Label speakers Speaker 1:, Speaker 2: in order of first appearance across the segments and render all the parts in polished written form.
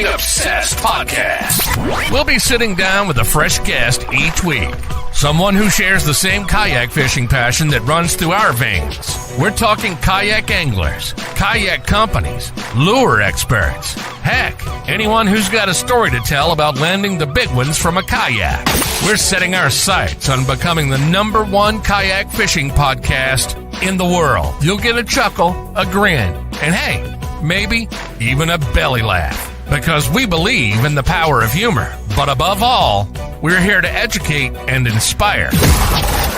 Speaker 1: Fishing Obsessed podcast. We'll be sitting down with a fresh guest each week. Someone who shares the same kayak fishing passion that runs through our veins. We're talking kayak anglers, kayak companies, lure experts. Heck, anyone who's got a story to tell about landing the big ones from a kayak. We're setting our sights on becoming the #1 kayak fishing podcast in the world. You'll get a chuckle, a grin, and hey, maybe even a belly laugh. Because we believe in the power of humor. But above all, we're here to educate and inspire.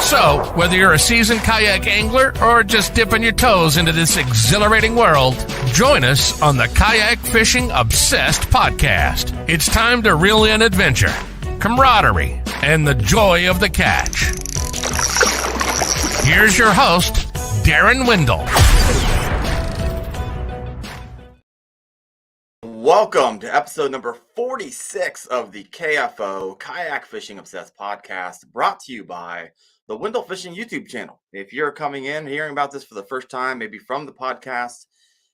Speaker 1: So, whether you're a seasoned kayak angler or just dipping your toes into this exhilarating world, join us on the Kayak Fishing Obsessed podcast. It's time to reel in adventure, camaraderie, and the joy of the catch. Here's your host, Darren Windle.
Speaker 2: Welcome to episode number 46 of the KFO, Kayak Fishing Obsessed podcast, brought to you by the Windle Fishing YouTube channel. If you're coming in, hearing about this for the first time, maybe from the podcast,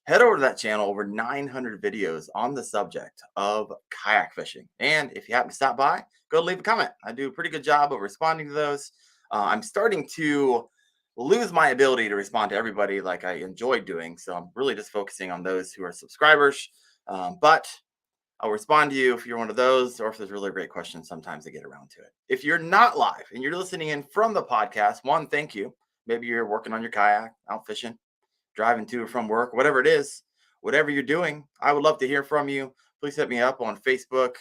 Speaker 2: head over to that channel. Over 900 videos on the subject of kayak fishing. And if you happen to stop by, go leave a comment. I do a pretty good job of responding to those. I'm starting to lose my ability to respond to everybody like I enjoy doing. So I'm really just focusing on those who are subscribers. But I'll respond to you if you're one of those, or if there's really great questions, sometimes I get around to it. If you're not live and you're listening in from the podcast, one, thank you. Maybe you're working on your kayak, out fishing, driving to or from work, whatever it is, whatever you're doing, I would love to hear from you. Please hit me up on Facebook,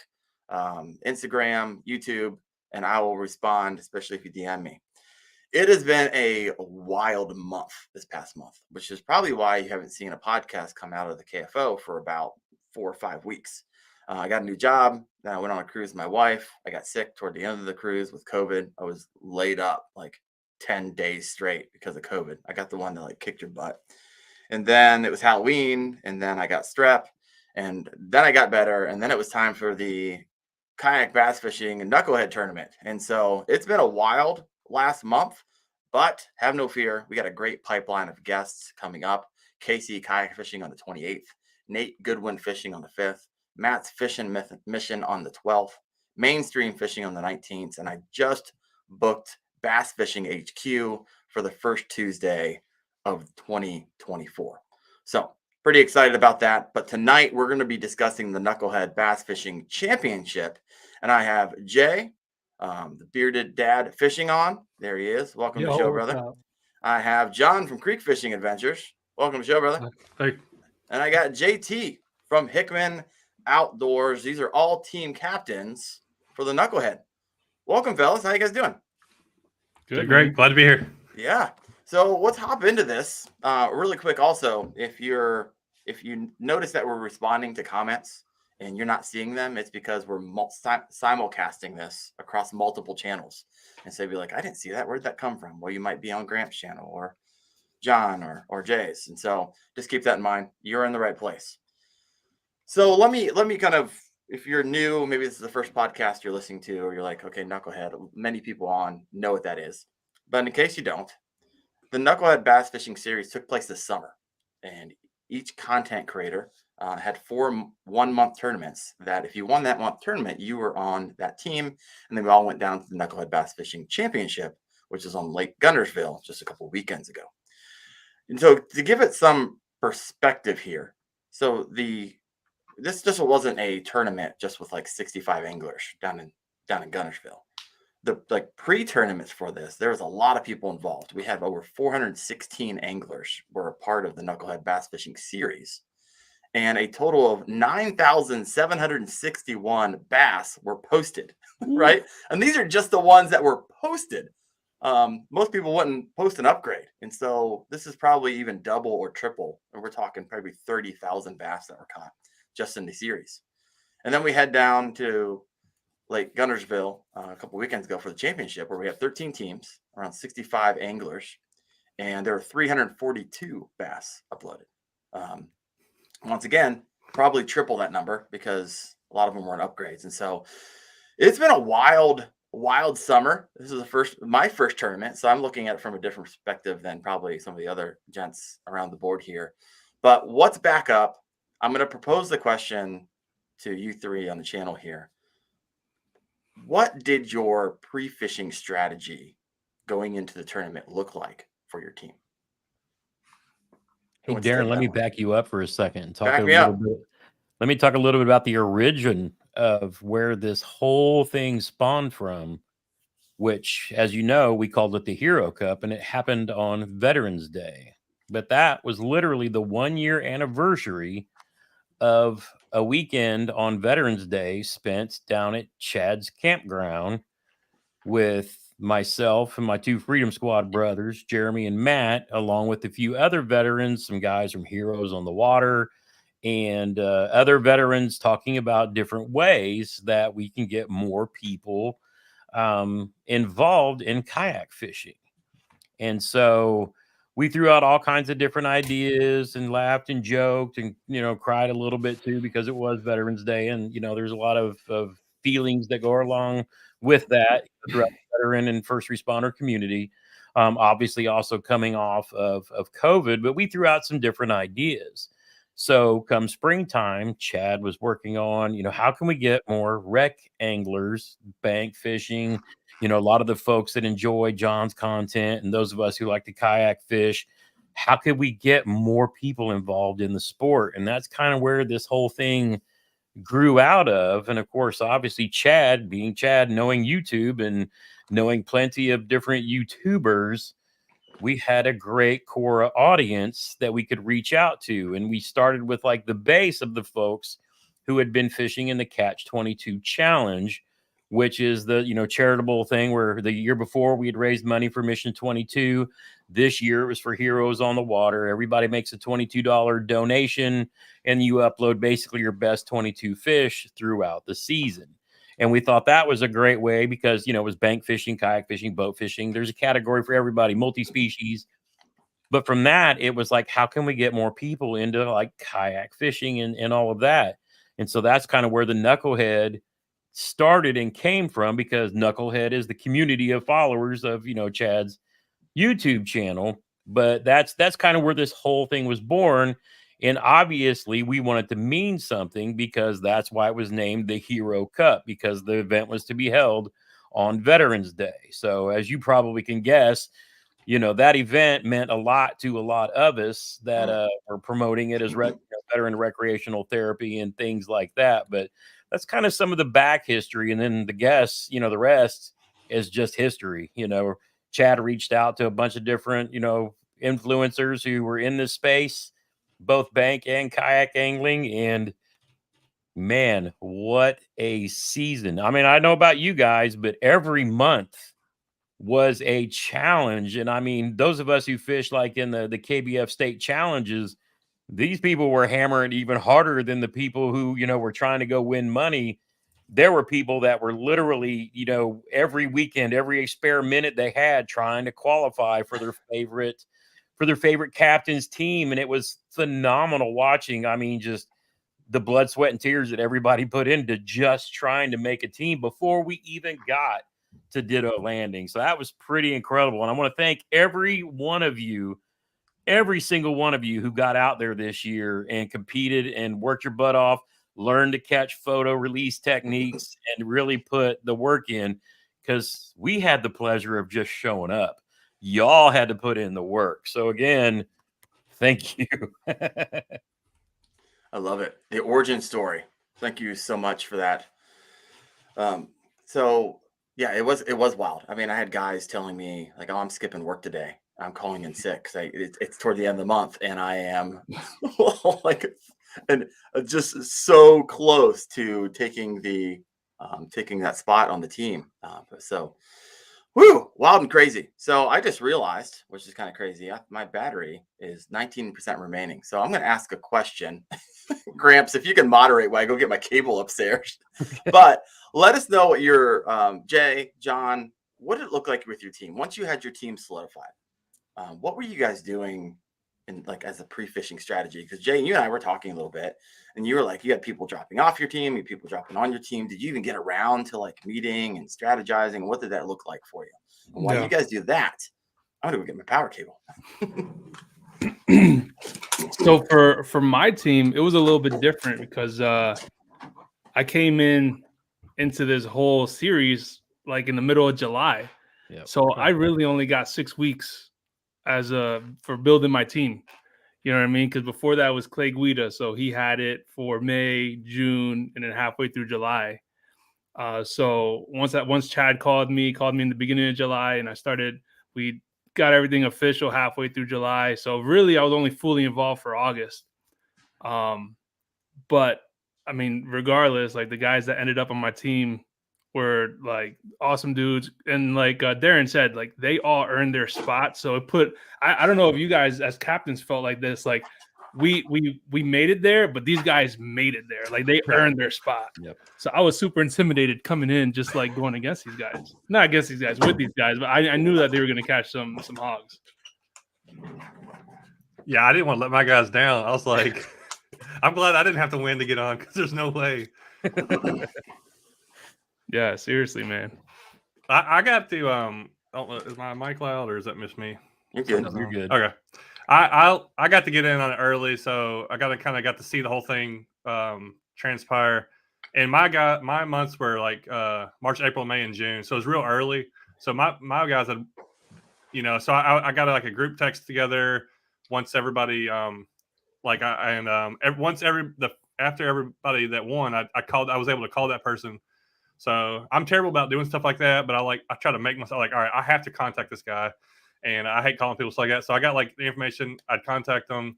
Speaker 2: Instagram, YouTube, and I will respond, especially if you DM me. It has been a wild month this past month, which is probably why you haven't seen a podcast come out of the KFO for about 4 or 5 weeks. I got a new job. Then I went on a cruise with my wife. I got sick toward the end of the cruise with COVID. I was laid up like 10 days straight because of COVID. I got the one that like kicked your butt. And then it was Halloween, and then I got strep, and then I got better. And then it was time for the kayak bass fishing and knucklehead tournament. And so it's been a wild last month, but have no fear. We got a great pipeline of guests coming up. Casey kayak fishing on the 28th. Nate Goodwin fishing on the 5th, Matt's fishing mission on the 12th, mainstream fishing on the 19th, and I just booked Bass Fishing HQ for the first Tuesday of 2024. So pretty excited about that. But tonight we're going to be discussing the Knuklhed Bass Fishing Championship, and I have Jay, the bearded dad, fishing on. There he is. Welcome to the show, brother. I have John from Creek Fishing Adventures. Welcome to the show, brother.
Speaker 3: Hey.
Speaker 2: And I got JT from Hickman Outdoors. These are all team captains for the Knucklehead. Welcome, fellas. How you guys doing?
Speaker 3: Good, great. Glad to be here.
Speaker 2: Yeah. So let's hop into this really quick. Also, if you notice that we're responding to comments and you're not seeing them, it's because we're simulcasting this across multiple channels. And so you'd be like, I didn't see that. Where'd that come from? Well, you might be on Gramps' channel or John or Jay's. And so just keep that in mind. You're in the right place. So let me kind of, if you're new, maybe this is the first podcast you're listening to, or you're like, okay, Knucklehead, many people on know what that is. But in case you don't, the Knucklehed Bass Fishing Series took place this summer. And each content creator had 4 one-month tournaments that if you won that month tournament, you were on that team. And then we all went down to the Knucklehed Bass Fishing Championship, which is on Lake Guntersville just a couple of weekends ago. And so to give it some perspective here, so this just wasn't a tournament just with like 65 anglers down in Guntersville. The like pre-tournaments for this, there was a lot of people involved. We had over 416 anglers were a part of the Knucklehed Bass Fishing Series, and a total of 9,761 bass were posted. Right, and these are just the ones that were posted. Most people wouldn't post an upgrade. And so this is probably even double or triple. And we're talking probably 30,000 bass that were caught just in the series. And then we head down to Lake Guntersville a couple weekends ago for the championship, where we have 13 teams, around 65 anglers, and there are 342 bass uploaded. Once again, probably triple that number because a lot of them weren't upgrades. And so it's been a wild summer. This is my first tournament, so I'm looking at it from a different perspective than probably some of the other gents around the board here. But what's back up? I'm going to propose the question to you three on the channel here. What did your pre-fishing strategy going into the tournament look like for your team?
Speaker 4: Hey, Darren, let me back you up for a second and talk
Speaker 2: Back
Speaker 4: a
Speaker 2: me
Speaker 4: little
Speaker 2: up.
Speaker 4: bit. Let me talk a little bit about the origin of where this whole thing spawned from, which, as you know, we called it the Hero Cup, and it happened on Veterans Day. But that was literally the 1-year anniversary of a weekend on Veterans Day spent down at Chad's campground with myself and my 2 Freedom Squad brothers, Jeremy and Matt, along with a few other veterans, some guys from Heroes on the Water, and other veterans talking about different ways that we can get more people involved in kayak fishing. And so we threw out all kinds of different ideas and laughed and joked and, cried a little bit too, because it was Veterans Day. And, there's a lot of feelings that go along with that throughout the veteran and first responder community. Obviously also coming off of COVID, but we threw out some different ideas. So come springtime, Chad was working on, how can we get more rec anglers, bank fishing, a lot of the folks that enjoy John's content and those of us who like to kayak fish, how could we get more people involved in the sport? And that's kind of where this whole thing grew out of. And of course, obviously Chad, being Chad, knowing YouTube and knowing plenty of different YouTubers, we had a great core audience that we could reach out to. And we started with like the base of the folks who had been fishing in the Catch 22 Challenge, which is the, charitable thing where the year before we had raised money for Mission 22. This year it was for Heroes on the Water. Everybody makes a $22 donation and you upload basically your best 22 fish throughout the season. And we thought that was a great way because, it was bank fishing, kayak fishing, boat fishing. There's a category for everybody, multi-species. But from that, it was like, how can we get more people into like kayak fishing and all of that? And so that's kind of where the Knucklehead started and came from, because Knucklehead is the community of followers of, Chad's YouTube channel. But that's kind of where this whole thing was born. And obviously we wanted to mean something, because that's why it was named the Hero Cup, because the event was to be held on Veterans Day. So as you probably can guess, that event meant a lot to a lot of us that were promoting it as veteran recreational therapy and things like that. But that's kind of some of the back history. And then the guests, the rest is just history. Chad reached out to a bunch of different, influencers who were in this space, both bank and kayak angling. And man, what a season. I mean, I know about you guys, but every month was a challenge. And I mean, those of us who fish like in the KBF state challenges, these people were hammering even harder than the people who, were trying to go win money. There were people that were literally, every weekend, every spare minute they had trying to qualify for their favorite captain's team. And it was phenomenal watching. I mean, just the blood, sweat, and tears that everybody put into just trying to make a team before we even got to Ditto Landing. So that was pretty incredible. And I want to thank every one of you, every single one of you who got out there this year and competed and worked your butt off, learned to catch photo release techniques, and really put the work in, because we had the pleasure of just showing up. Y'all had to put in the work. So again, thank you.
Speaker 2: I love it. The origin story. Thank you so much for that. So yeah, it was wild. I mean, I had guys telling me like, "Oh, I'm skipping work today. I'm calling in sick because it's toward the end of the month, and I am just so close to taking that spot on the team." So, woo, wild and crazy. So I just realized, which is kind of crazy, my battery is 19% remaining. So I'm going to ask a question. Gramps, if you can moderate while I go get my cable upstairs. But let us know what your Jay, John, what did it look like with your team once you had your team solidified? What were you guys doing in like as a pre-fishing strategy? Because Jay, you and I were talking a little bit, and you were like, you had people dropping off your team, you had people dropping on your team. Did you even get around to like meeting and strategizing? What did that look like for you? And while you guys do that, I'm gonna go get my power cable.
Speaker 5: So for my team, it was a little bit different because
Speaker 3: I came into this whole series like in the middle of July.
Speaker 4: Yep.
Speaker 3: So I really only got 6 weeks for building my team. You know what I mean? Because before that was Clay Guida. So he had it for May, June, and then halfway through July. So once Chad called me in the beginning of July, and we got everything official halfway through July. So really I was only fully involved for August. But I mean, regardless, like the guys that ended up on my team were like awesome dudes. And like Darren said, like they all earned their spot. So I don't know if you guys as captains felt like this, like we made it there, but these guys made it there. Like they earned their spot.
Speaker 4: Yep.
Speaker 3: So I was super intimidated coming in, just like going against these guys, not against these guys, with these guys, but I knew that they were going to catch some hogs. Yeah. I didn't want to let my guys down. I was like, I'm glad I didn't have to win to get on because there's no way. Yeah, seriously, man. I got to I don't know, is my mic loud or is that miss me?
Speaker 2: You're good.
Speaker 4: You're good.
Speaker 3: Okay. I got to get in on it early, so I got to see the whole thing transpire. And my months were like March, April, May, and June, so it was real early. So my guys had, so I got like a group text together once everybody after everybody that won, I was able to call that person. So I'm terrible about doing stuff like that, but I try to make myself like, all right, I have to contact this guy, and I hate calling people like that. So I got like the information. I'd contact them.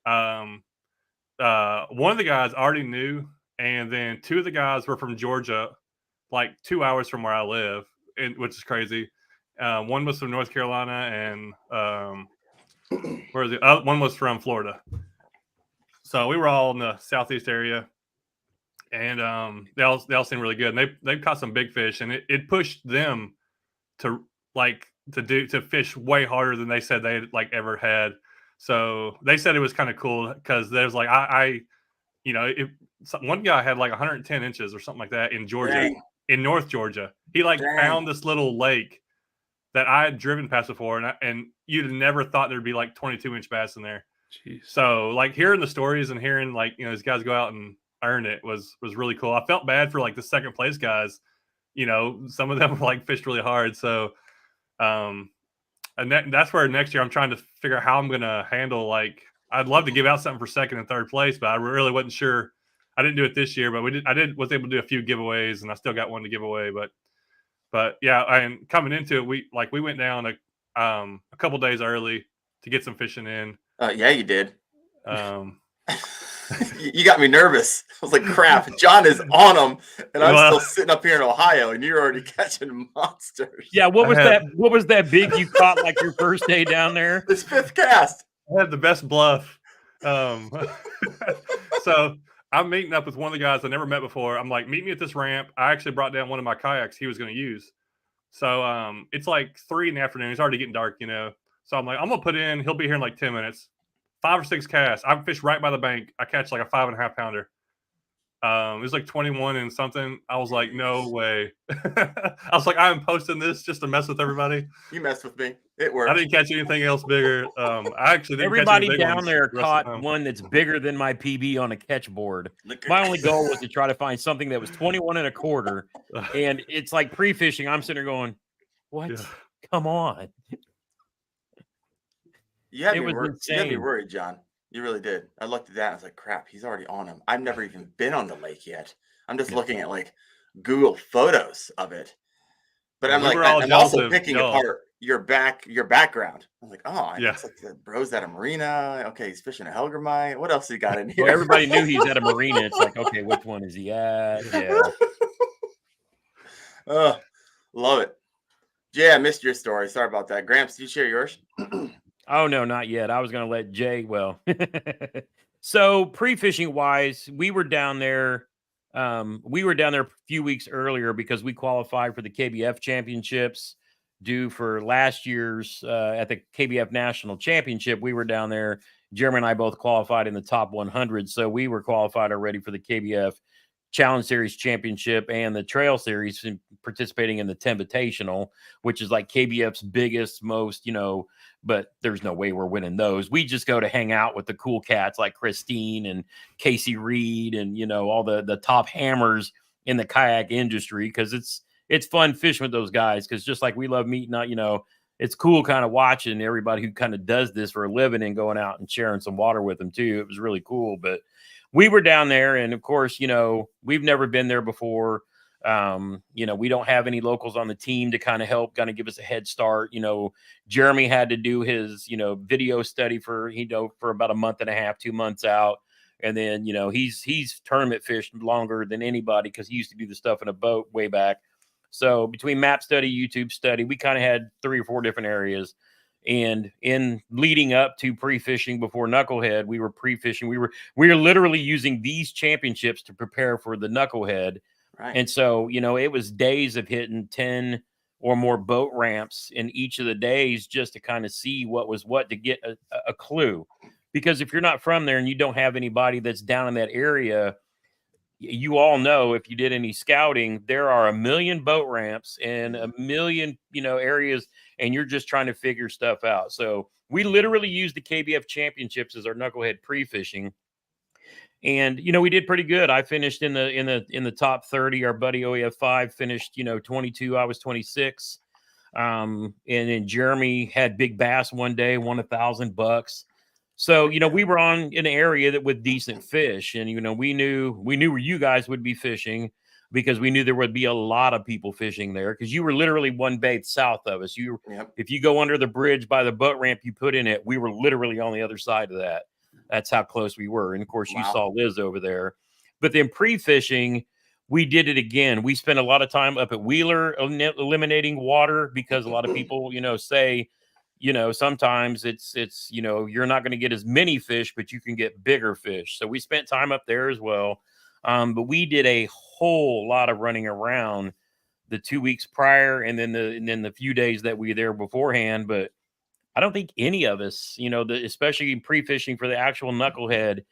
Speaker 3: One of the guys already knew, and then two of the guys were from Georgia, like 2 hours from where I live, which is crazy. One was from North Carolina, and one was from Florida. So we were all in the southeast area. And they all seem really good. And they've caught some big fish, and it pushed them to fish way harder than they said they like ever had. So they said it was kind of cool because there's like one guy had like 110 inches or something like that in Georgia.
Speaker 2: Dang.
Speaker 3: In North Georgia. He found this little lake that I had driven past before, and you'd have never thought there'd be like 22-inch bass in there. Jeez. So like hearing the stories and hearing like these guys go out and earn it was really cool. I felt bad for like the second place guys. Some of them like fished really hard. So and that's where next year I'm trying to figure out how I'm gonna handle, like, I'd love to give out something for second and third place, but I really wasn't sure. I didn't do it this year, but was able to do a few giveaways, and I still got one to give away. But yeah, and coming into it, we went down a couple days early to get some fishing in.
Speaker 2: Yeah, you did. You got me nervous. I was like, crap, John is on them, and I'm still sitting up here in Ohio, and you're already catching monsters.
Speaker 4: Yeah, what was that big you caught like your first day down there?
Speaker 2: This fifth cast.
Speaker 3: I had the best bluff. So I'm meeting up with one of the guys I never met before. I'm like, meet me at this ramp. I actually brought down one of my kayaks he was going to use. So it's like 3 in the afternoon. It's already getting dark, So I'm like, I'm going to put in. He'll be here in like 10 minutes. 5 or 6 casts. I fish right by the bank. I catch like a 5.5 pounder. It was like 21 and something. I was like, no way. I was like, I'm posting this just to mess with everybody.
Speaker 2: You messed with me. It worked.
Speaker 3: I didn't catch anything else bigger. I actually didn't
Speaker 4: Everybody
Speaker 3: catch any big
Speaker 4: down
Speaker 3: ones
Speaker 4: there
Speaker 3: the
Speaker 4: caught one that's bigger than my PB on a catch board. My only goal was to try to find something that was 21 1/4. And it's like pre-fishing. I'm sitting there going, what? Yeah. Come on.
Speaker 2: You had me worried, John. You really did. I looked at that and I was like, crap, he's already on him. I've never even been on the lake yet. I'm just looking at like Google photos of it. But I'm like, I'm also picking apart your background. I'm like, oh, it's like the bro's at a marina. Okay, he's fishing a Helgermite. What else he got in here?
Speaker 4: Well, everybody knew he's at a marina. It's like, okay, which one is he at? Yeah.
Speaker 2: Love it. Yeah, I missed your story. Sorry about that. Gramps, did you share yours?
Speaker 4: Oh, no, not yet. I was going to let Jay. Well, so pre-fishing wise, we were down there. A few weeks earlier because we qualified for the KBF championships due for last year's at the KBF National Championship. We were down there. Jeremy and I both qualified in the top 100. So we were qualified already for the KBF Challenge Series Championship and the Trail Series, participating in the Invitational, which is like KBF's biggest, most, but there's no way we're winning those. We just go to hang out with the cool cats like Christine and Casey Reed and, all the top hammers in the kayak industry, because it's fun fishing with those guys, because just like we love meeting out, it's cool kind of watching everybody who kind of does this for a living and going out and sharing some water with them too. It was really cool. But we were down there, and of course, we've never been there before. We don't have any locals on the team to kind of help kind of give us a head start. Jeremy had to do his, video study for about a month and a half, 2 months out. And then, he's tournament fished longer than anybody, because he used to do the stuff in a boat way back. So between map study, YouTube study, we kind of had 3 or 4 different areas. And in leading up to pre-fishing before Knucklehead, we were pre-fishing. We were literally using these championships to prepare for the Knucklehead. Right. And so, it was days of hitting 10 or more boat ramps in each of the days, just to kind of see what was what, to get a clue. Because if you're not from there and you don't have anybody that's down in that area, you all know, if you did any scouting, there are a million boat ramps and a million, areas, and you're just trying to figure stuff out. So we literally used the KBF championships as our Knucklehead pre-fishing. And, we did pretty good. I finished in the top 30. Our buddy OEF5 finished, 22. I was 26. And then Jeremy had big bass one day, won $1,000. So, we were on an area that with decent fish, and, we knew where you guys would be fishing, because we knew there would be a lot of people fishing there, because you were literally one bay south of us. If you go under the bridge by the boat ramp you put in it, we were literally on the other side of that. That's how close we were. And of course, you saw Liz over there. But then pre-fishing, we did it again. We spent a lot of time up at Wheeler eliminating water, because a lot of people, say, sometimes it's you're not going to get as many fish, but you can get bigger fish. So we spent time up there as well. But we did a whole lot of running around the 2 weeks prior, and then the few days that we were there beforehand. But I don't think any of us, especially pre-fishing for the actual Knucklehead,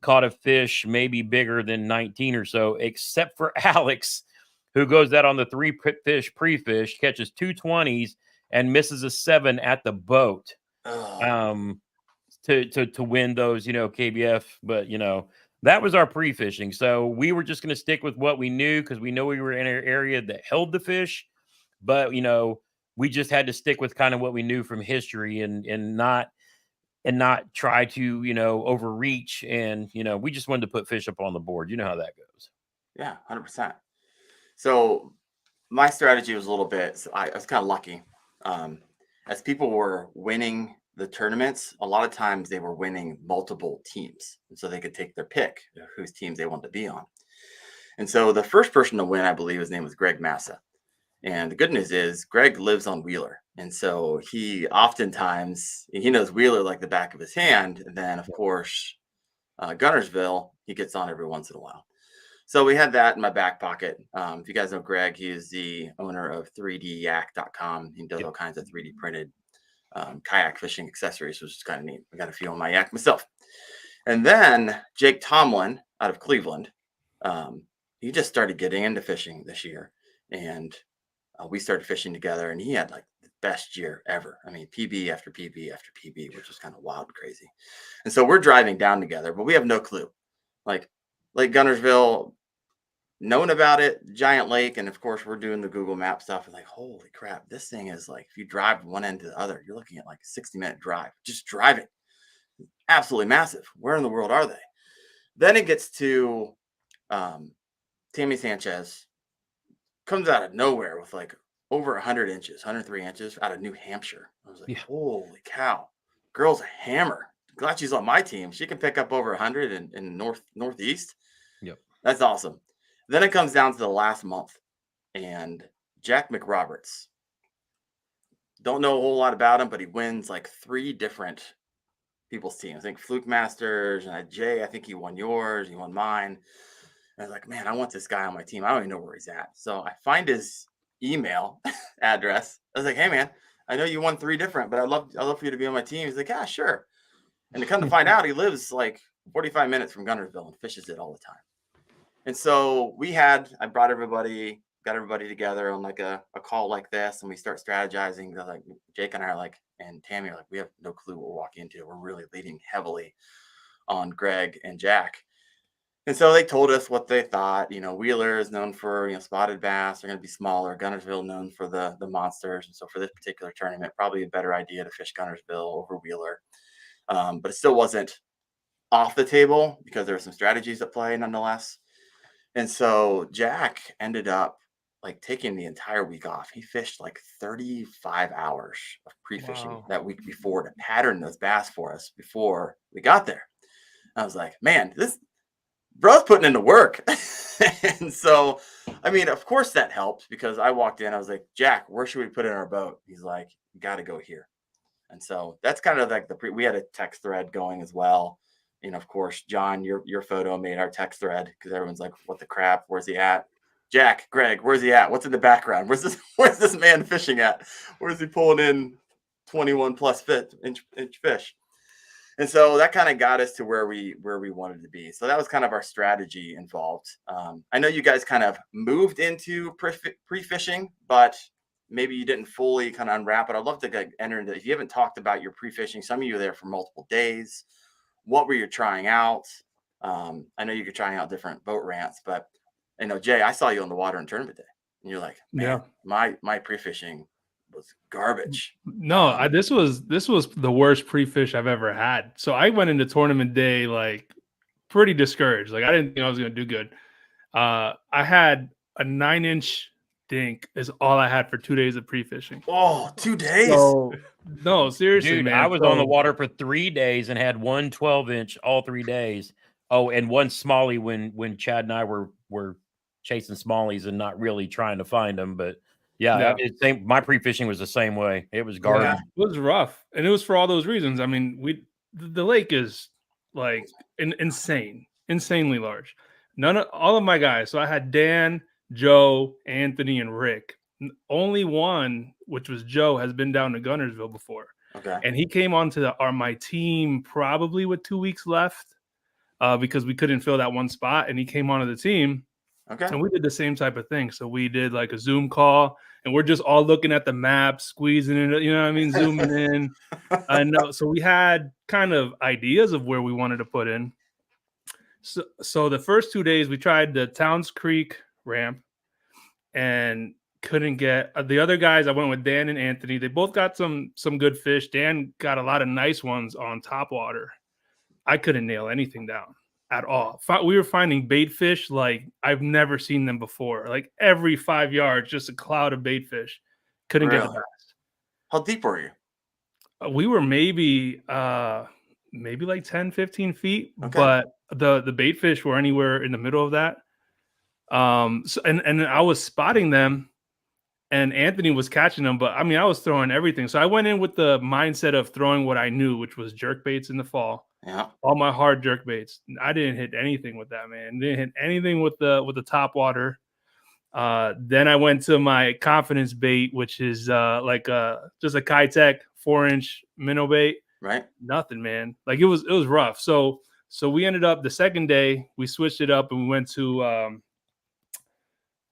Speaker 4: caught a fish maybe bigger than 19 or so, except for Alex, who goes out on the 3 fish pre-fish, catches 2 20s, and misses a 7 at the boat to win those, KBF. But, that was our pre-fishing. So we were just going to stick with what we knew, because we know we were in an area that held the fish. But, we just had to stick with kind of what we knew from history, and not try to, overreach. And, we just wanted to put fish up on the board. You know how that goes.
Speaker 2: Yeah, 100%. So my strategy was a little bit, so I was kind of lucky. As people were winning the tournaments, a lot of times they were winning multiple teams, and so they could take their pick of whose teams they wanted to be on. And so the first person to win, I believe his name was Greg Massa. And the good news is Greg lives on Wheeler. And so he knows Wheeler like the back of his hand. And then, of course, Guntersville, he gets on every once in a while. So we had that in my back pocket. If you guys know Greg, he is the owner of 3dyak.com. He does all kinds of 3D printed kayak fishing accessories, which is kind of neat. I got a few on my yak myself. And then Jake Tomlin out of Cleveland, he just started getting into fishing this year. And we started fishing together, and he had like the best year ever. I mean, PB after PB after PB, which was kind of wild and crazy. And so we're driving down together, but we have no clue. Like Lake Guntersville, knowing about it, giant lake. And of course, we're doing the Google Map stuff. And like, holy crap, this thing is like, if you drive one end to the other, you're looking at like a 60-minute drive, just driving. Absolutely massive. Where in the world are they? Then it gets to Tammy Sanchez. Comes out of nowhere with like over 100 inches, 103 inches out of New Hampshire. I was like, holy cow, girl's a hammer. Glad she's on my team. She can pick up over 100 in northeast.
Speaker 4: Yep.
Speaker 2: That's awesome. Then it comes down to the last month, and Jack McRoberts. Don't know a whole lot about him, but he wins like 3 different people's teams. I think Fluke Masters, and Jay, I think he won yours, he won mine. And I was like, man, I want this guy on my team. I don't even know where he's at. So I find his email address. I was like, hey, man, I know you won 3 different, but I'd love for you to be on my team. He's like, yeah, sure. And to come to find out, he lives like 45 minutes from Guntersville and fishes it all the time. And so I got everybody together on like a call like this, and we start strategizing. Like Jake and I are like, and Tammy are like, we have no clue what we're walking into. We're really leaning heavily on Greg and Jack. And so they told us what they thought. Wheeler is known for, spotted bass. They're going to be smaller. Guntersville known for the monsters. And so for this particular tournament, probably a better idea to fish Guntersville over Wheeler. But it still wasn't off the table because there were some strategies at play nonetheless. And so Jack ended up like taking the entire week off. He fished like 35 hours of pre-fishing that week before to pattern those bass for us before we got there. I was like, man, this bro's putting in the work. And so, I mean, of course that helped because I walked in, I was like, Jack, where should we put in our boat? He's like, you got to go here. And so that's kind of like we had a text thread going as well. Of course, John, your photo made our text thread because everyone's like, what the crap? Where's he at? Jack, Greg, where's he at? What's in the background? Where's this man fishing at? Where's he pulling in 21 plus inch fish? And so that kind of got us to where we wanted to be. So that was kind of our strategy involved. I know you guys kind of moved into pre-fishing, but maybe you didn't fully kind of unwrap it. I'd love to enter into, if you haven't talked about your pre-fishing, some of you were there for multiple days. What were you trying out? I know you were trying out different boat ramps, but Jay, I saw you on the water on tournament day, and you're like, man, my pre-fishing was garbage.
Speaker 5: No, this was the worst pre-fish I've ever had. So I went into tournament day like pretty discouraged. Like I didn't think I was going to do good. I had a 9-inch dink is all I had for 2 days of pre-fishing.
Speaker 2: Oh, 2 days.
Speaker 5: So, no, seriously,
Speaker 4: dude,
Speaker 5: man.
Speaker 4: I was on the water for 3 days and had one 12-inch all 3 days. Oh, and one smallie when Chad and I were chasing smallies and not really trying to find them. But yeah. My pre-fishing was the same way. It was garbage.
Speaker 5: Yeah, it was rough, and it was for all those reasons. I mean, the lake is like insanely large. All of my guys. So I had Dan, Joe, Anthony, and Rick. Only one, which was Joe, has been down to Guntersville before.
Speaker 2: Okay.
Speaker 5: And he came onto my team probably with 2 weeks left because we couldn't fill that one spot. And he came onto the team.
Speaker 2: Okay.
Speaker 5: And we did the same type of thing. So we did like a Zoom call, and we're just all looking at the map, squeezing in, you know what I mean? Zooming in. I know. So we had kind of ideas of where we wanted to put in. So the first 2 days we tried the Towns Creek ramp and couldn't get the other guys. I went with Dan and Anthony. They both got some good fish. Dan got a lot of nice ones on top water. I couldn't nail anything down at all. We were finding bait fish like I've never seen them before. Like every 5 yards, just a cloud of bait fish. Couldn't get the bass.
Speaker 2: How deep were you?
Speaker 5: We were maybe like 10, 15 feet,
Speaker 2: okay.
Speaker 5: But the bait fish were anywhere in the middle of that. So, and I was spotting them, and Anthony was catching them, but I mean, I was throwing everything. So I went in with the mindset of throwing what I knew, which was jerk baits in the fall.
Speaker 2: Yeah.
Speaker 5: All my hard jerk baits. I didn't hit anything with that, man. Didn't hit anything with the top water. Then I went to my confidence bait, which is just a Kitech 4-inch minnow bait.
Speaker 2: Right.
Speaker 5: Nothing, man. Like it was rough. So we ended up the second day, we switched it up and we went to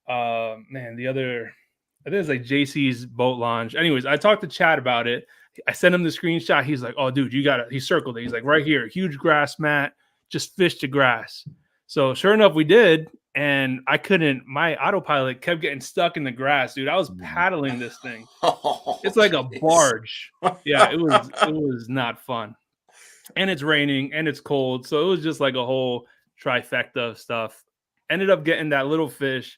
Speaker 5: the other, I think it's like JC's boat launch. Anyways, I talked to Chad about it. I sent him the screenshot. He's like, oh, dude, you got it. He circled it. He's like, right here, huge grass mat, just fish to grass. So sure enough, we did. And my autopilot kept getting stuck in the grass, dude. I was paddling this thing. It's like a barge. Yeah, it was not fun. And it's raining and it's cold. So it was just like a whole trifecta of stuff. Ended up getting that little fish.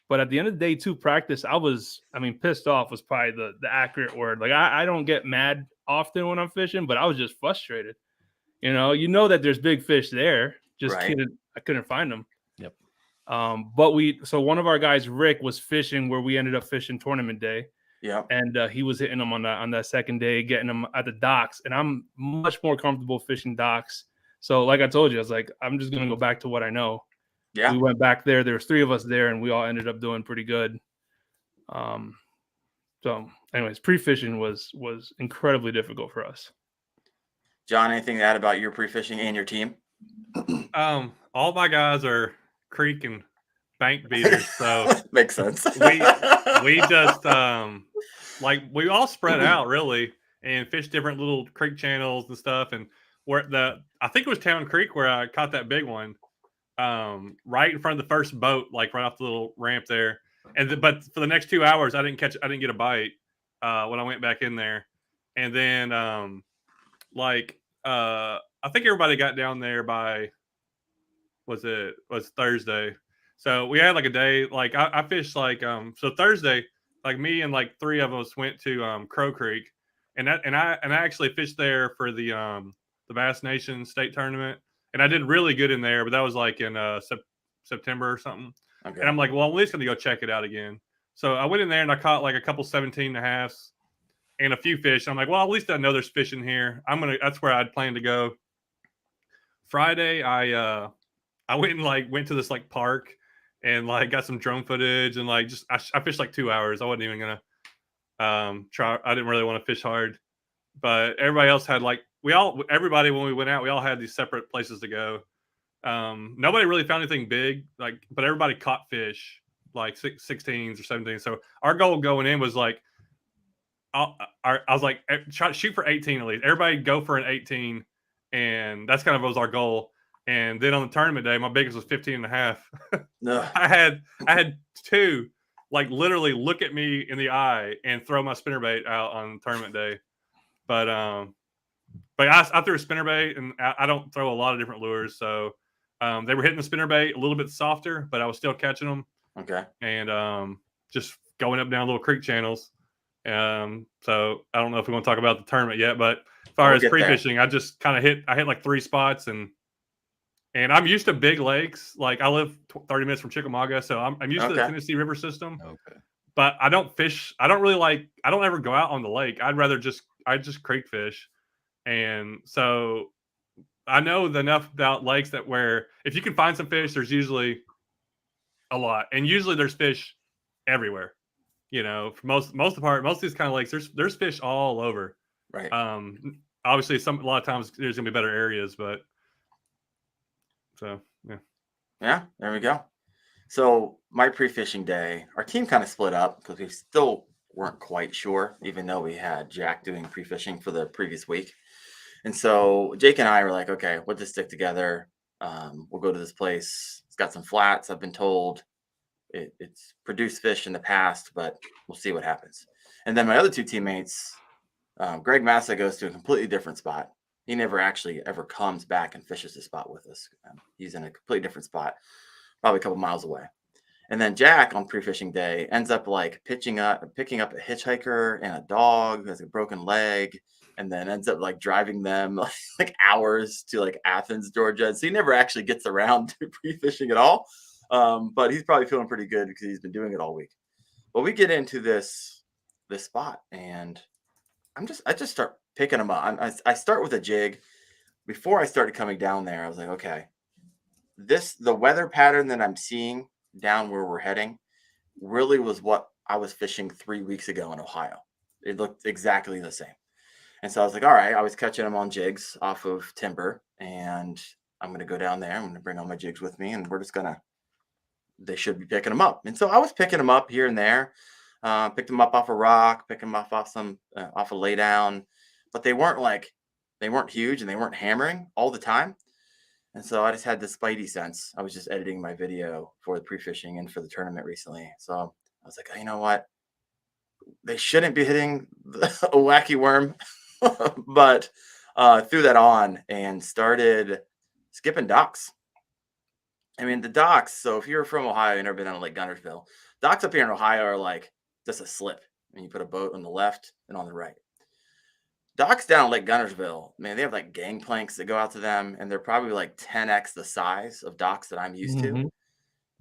Speaker 5: But at the end of the day, too, practice, pissed off was probably the accurate word. Like, I don't get mad often when I'm fishing, but I was just frustrated. You know that there's big fish there. Just I couldn't find them.
Speaker 4: Yep.
Speaker 5: So one of our guys, Rick, was fishing where we ended up fishing tournament day.
Speaker 2: Yeah.
Speaker 5: And he was hitting them on that second day, getting them at the docks. And I'm much more comfortable fishing docks. So like I told you, I was like, I'm just going to go back to what I know.
Speaker 2: Yeah.
Speaker 5: We went back there. There was 3 of us there, and we all ended up doing pretty good. So anyways, pre-fishing was incredibly difficult for us.
Speaker 2: John, anything to add about your pre-fishing and your team?
Speaker 3: All my guys are creek and bank beaters. So
Speaker 2: makes sense.
Speaker 3: we just like we all spread out really and fished different little creek channels and stuff. And I think it was Town Creek where I caught that big one, right in front of the first boat, like right off the little ramp there. But for the next 2 hours, I didn't get a bite when I went back in there. And then I think everybody got down there by was Thursday. So we had like a day, like I fished like so Thursday, like me and like 3 of us went to Crow Creek, and I actually fished there for the Bass Nation state tournament, and I did really good in there, but that was like in September or something. Okay. And I'm like, well, I'm at least gonna go check it out again. So I went in there and I caught like a couple 17.5s and a few fish. I'm like, well, at least I know there's fish in here. That's where I'd planned to go. Friday, I went and went to this like park and like got some drone footage and like just I fished like 2 hours. I wasn't even gonna try. I didn't really want to fish hard, but everybody else had everybody when we went out, we all had these separate places to go. Nobody really found anything big, but everybody caught fish like 16s or 17s. So our goal going in was like, I was like, try to shoot for 18 at least. Everybody go for an 18, and that's kind of was our goal. And then on the tournament day, my biggest was 15.5. No. I had 2 like literally look at me in the eye and throw my spinnerbait out on tournament day. But I threw a spinnerbait, and I don't throw a lot of different lures, so they were hitting the spinnerbait a little bit softer, but I was still catching them. Okay. And just going up down little creek channels. So I don't know if we want to talk about the tournament yet, but as far as pre-fishing, I just kind of hit like 3 spots, and I'm used to big lakes. Like I live 30 minutes from Chickamauga, so I'm used to the Tennessee River system. Okay. But I don't fish. I don't ever go out on the lake. I just creek fish. And so I know enough about lakes that where if you can find some fish, there's usually a lot. And usually there's fish everywhere. You know, for most of the part, most of these kind of lakes, there's fish all over. Right. Obviously a lot of times there's gonna be better areas, but so yeah. Yeah,
Speaker 2: there we go. So my pre-fishing day, our team kind of split up because we still weren't quite sure, even though we had Jack doing pre-fishing for the previous week. And so Jake and I were like, okay, we'll just stick together. We'll go to this place. It's got some flats, I've been told. It's produced fish in the past, but we'll see what happens. And then my other 2 teammates, Greg Massa goes to a completely different spot. He never actually ever comes back and fishes the spot with us. He's in a completely different spot, probably a couple miles away. And then Jack on pre-fishing day ends up like picking up a hitchhiker and a dog who has a broken leg, and then ends up like driving them like hours to like Athens, Georgia. So he never actually gets around to pre-fishing at all. But he's probably feeling pretty good because he's been doing it all week. But we get into this spot, and I just start picking them up. I start with a jig. Before I started coming down there, I was like, okay, the weather pattern that I'm seeing down where we're heading really was what I was fishing 3 weeks ago in Ohio. It looked exactly the same. And so I was like, all right, I was catching them on jigs off of timber, and I'm going to go down there. I'm going to bring all my jigs with me, and they should be picking them up. And so I was picking them up here and there, picked them up off a rock, picked them up off a lay down, but they weren't huge, and they weren't hammering all the time. And so I just had this spidey sense. I was just editing my video for the pre-fishing and for the tournament recently. So I was like, you know what? They shouldn't be hitting a wacky worm, but threw that on and started skipping docks. I mean, the docks. So if you're from Ohio, you've never been on Lake Guntersville, docks up here in Ohio are like just a slip. And you put a boat on the left and on the right. Docks down at Lake Guntersville, man, they have like gangplanks that go out to them, and they're probably like 10x the size of docks that I'm used to.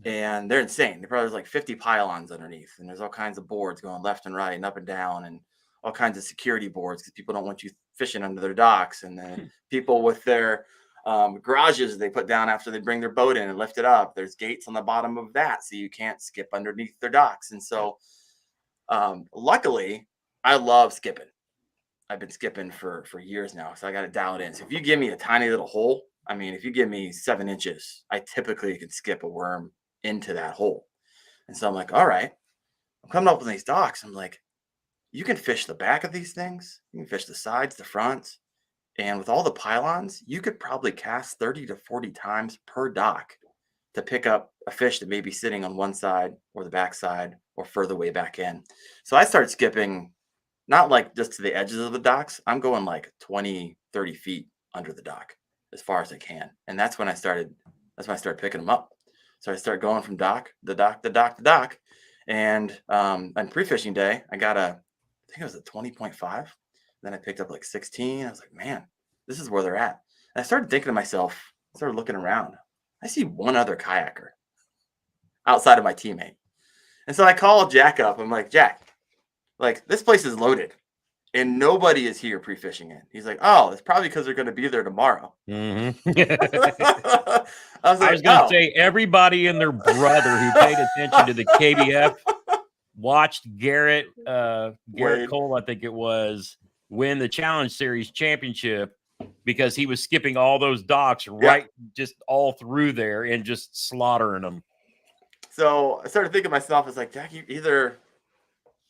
Speaker 2: And they're insane. They probably have like 50 pylons underneath, and there's all kinds of boards going left and right and up and down, and all kinds of security boards because people don't want you fishing under their docks. And then people with their garages they put down after they bring their boat in and lift it up, there's gates on the bottom of that so you can't skip underneath their docks. And so luckily, I love skipping. I've been skipping for years now, so I got to dial it in. So if you give me a tiny little hole I mean, if you give me 7 inches, I typically can skip a worm into that hole. And so I'm like, all right, I'm coming up with these docks. I'm like, you can fish the back of these things. You can fish the sides, the fronts. And with all the pylons, you could probably cast 30 to 40 times per dock to pick up a fish that may be sitting on one side or the back side or further way back in. So I started skipping, not like just to the edges of the docks. I'm going like 20, 30 feet under the dock as far as I can. And that's when I started picking them up. So I started going from dock to dock to dock to dock. And on pre-fishing day, I think it was a 20.5. Then I picked up like 16. I was like, man, this is where they're at. And I started thinking to myself, started looking around. I see one other kayaker outside of my teammate. And so I called Jack up. I'm like, Jack, like this place is loaded and nobody is here pre-fishing it. He's like, oh, it's probably because they're going to be there tomorrow.
Speaker 4: Mm-hmm.
Speaker 2: I was
Speaker 4: going to say everybody and their brother who paid attention to the KBF watched Garrett Cole, I think it was, win the Challenge Series championship because he was skipping all those docks just all through there and just slaughtering them. So
Speaker 2: I started thinking to myself, it's like, Jack, you either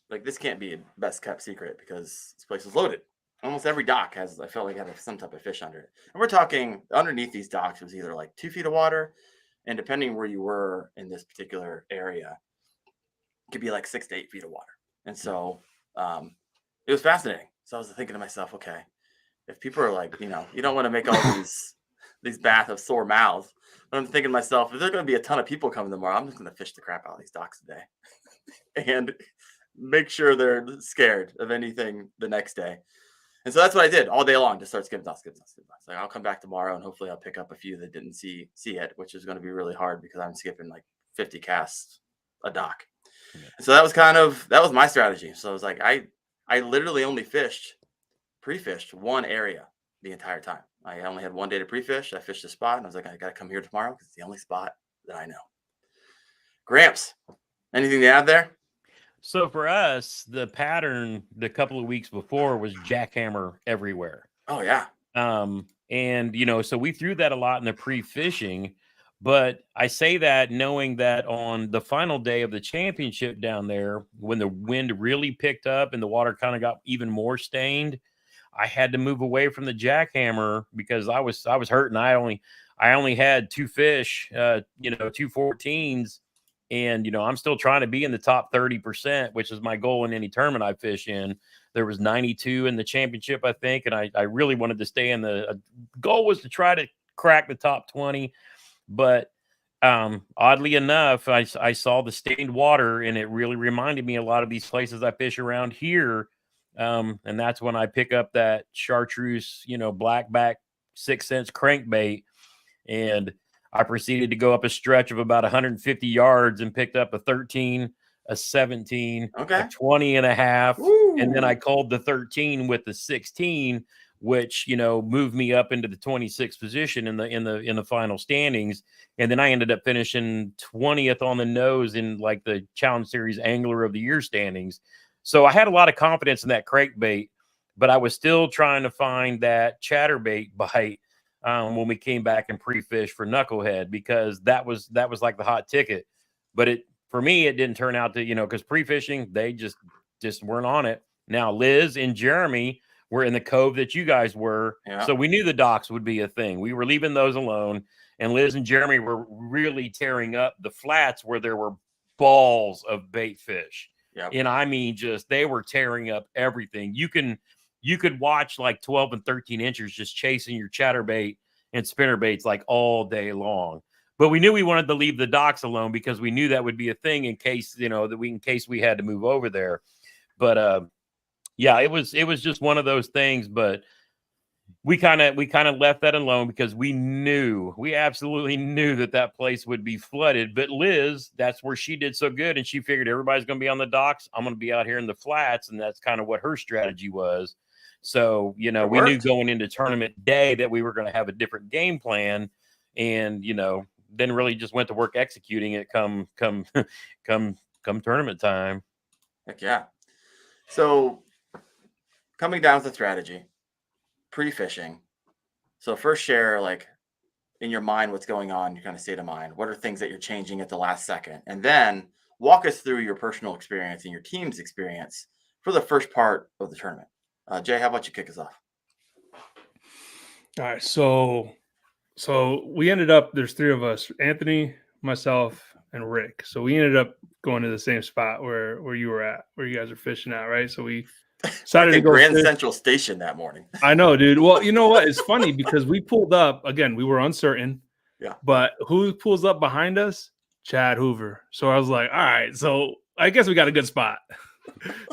Speaker 2: like this can't be a best kept secret because this place is loaded. Almost every dock I felt like had some type of fish under it. And we're talking underneath these docks was either like 2 feet of water, and depending where you were in this particular area, it could be like 6 to 8 feet of water. And so it was fascinating. So I was thinking to myself, okay, if people are like, you don't want to make all these baths of sore mouths. But I'm thinking to myself, if there's going to be a ton of people coming tomorrow, I'm just going to fish the crap out of these docks today and make sure they're scared of anything the next day. And so that's what I did all day long, just start skipping docks. Like, I'll come back tomorrow and hopefully I'll pick up a few that didn't see it, which is going to be really hard because I'm skipping like 50 casts a dock. Yeah. So that was my strategy. So I was like, I literally only pre-fished one area the entire time. I only had one day to pre-fish. I fished a spot and I was like, I got to come here tomorrow because it's the only spot that I know. Gramps, anything to add there?
Speaker 4: So for us, the pattern the couple of weeks before was jackhammer everywhere.
Speaker 2: Oh yeah.
Speaker 4: And so we threw that a lot in the pre-fishing, but I say that knowing that on the final day of the championship down there, when the wind really picked up and the water kind of got even more stained, I had to move away from the jackhammer because I was hurting. I only had 2 fish, 2 14s. And, I'm still trying to be in the top 30%, which is my goal in any tournament I fish in. There was 92 in the championship, I think. And I really wanted to stay in the goal was to try to crack the top 20. But oddly enough, I saw the stained water and it really reminded me a lot of these places I fish around here. And that's when I pick up that chartreuse, blackback 6 cents crankbait. And I proceeded to go up a stretch of about 150 yards and picked up a 13, a 17, a 20 and a half. Woo. And then I called the 13 with the 16, which, moved me up into the 26th position in the final standings. And then I ended up finishing 20th on the nose in like the Challenge Series Angler of the Year standings. So I had a lot of confidence in that crankbait, but I was still trying to find that chatterbait bite when we came back and pre-fish for Knucklehead, because that was like the hot ticket. But for me, it didn't turn out to, because pre-fishing, they just weren't on it. Now, Liz and Jeremy were in the cove that you guys were. Yeah. So we knew the docks would be a thing. We were leaving those alone. And Liz and Jeremy were really tearing up the flats where there were balls of bait fish. Yep. And I mean, they were tearing up everything. You could watch like 12 and 13 inches just chasing your chatterbait and spinnerbaits like all day long. But we knew we wanted to leave the docks alone because we knew that would be a thing in case, in case we had to move over there. But yeah, it was just one of those things. But we kind of left that alone because we absolutely knew that place would be flooded. But Liz, that's where she did so good, and she figured everybody's going to be on the docks. I'm going to be out here in the flats, and that's kind of what her strategy was. So, we knew going into tournament day that we were going to have a different game plan, and, then really just went to work executing it come tournament time.
Speaker 2: Heck yeah. So coming down with the strategy, pre-fishing. So first share, like in your mind what's going on, your kind of state of mind. What are things that you're changing at the last second? And then walk us through your personal experience and your team's experience for the first part of the tournament. Jay, how about you kick us off?
Speaker 5: All right, so we ended up, there's three of us, Anthony, myself, and Rick. So we ended up going to the same spot where you were at, where you guys are fishing at, right? So we decided to go
Speaker 2: Grand
Speaker 5: fish.
Speaker 2: Central Station that morning.
Speaker 5: I know, dude. Well, you know what? It's funny because we pulled up, again, we were uncertain.
Speaker 2: Yeah.
Speaker 5: But who pulls up behind us? Chad Hoover. So I was like, all right, so I guess we got a good spot.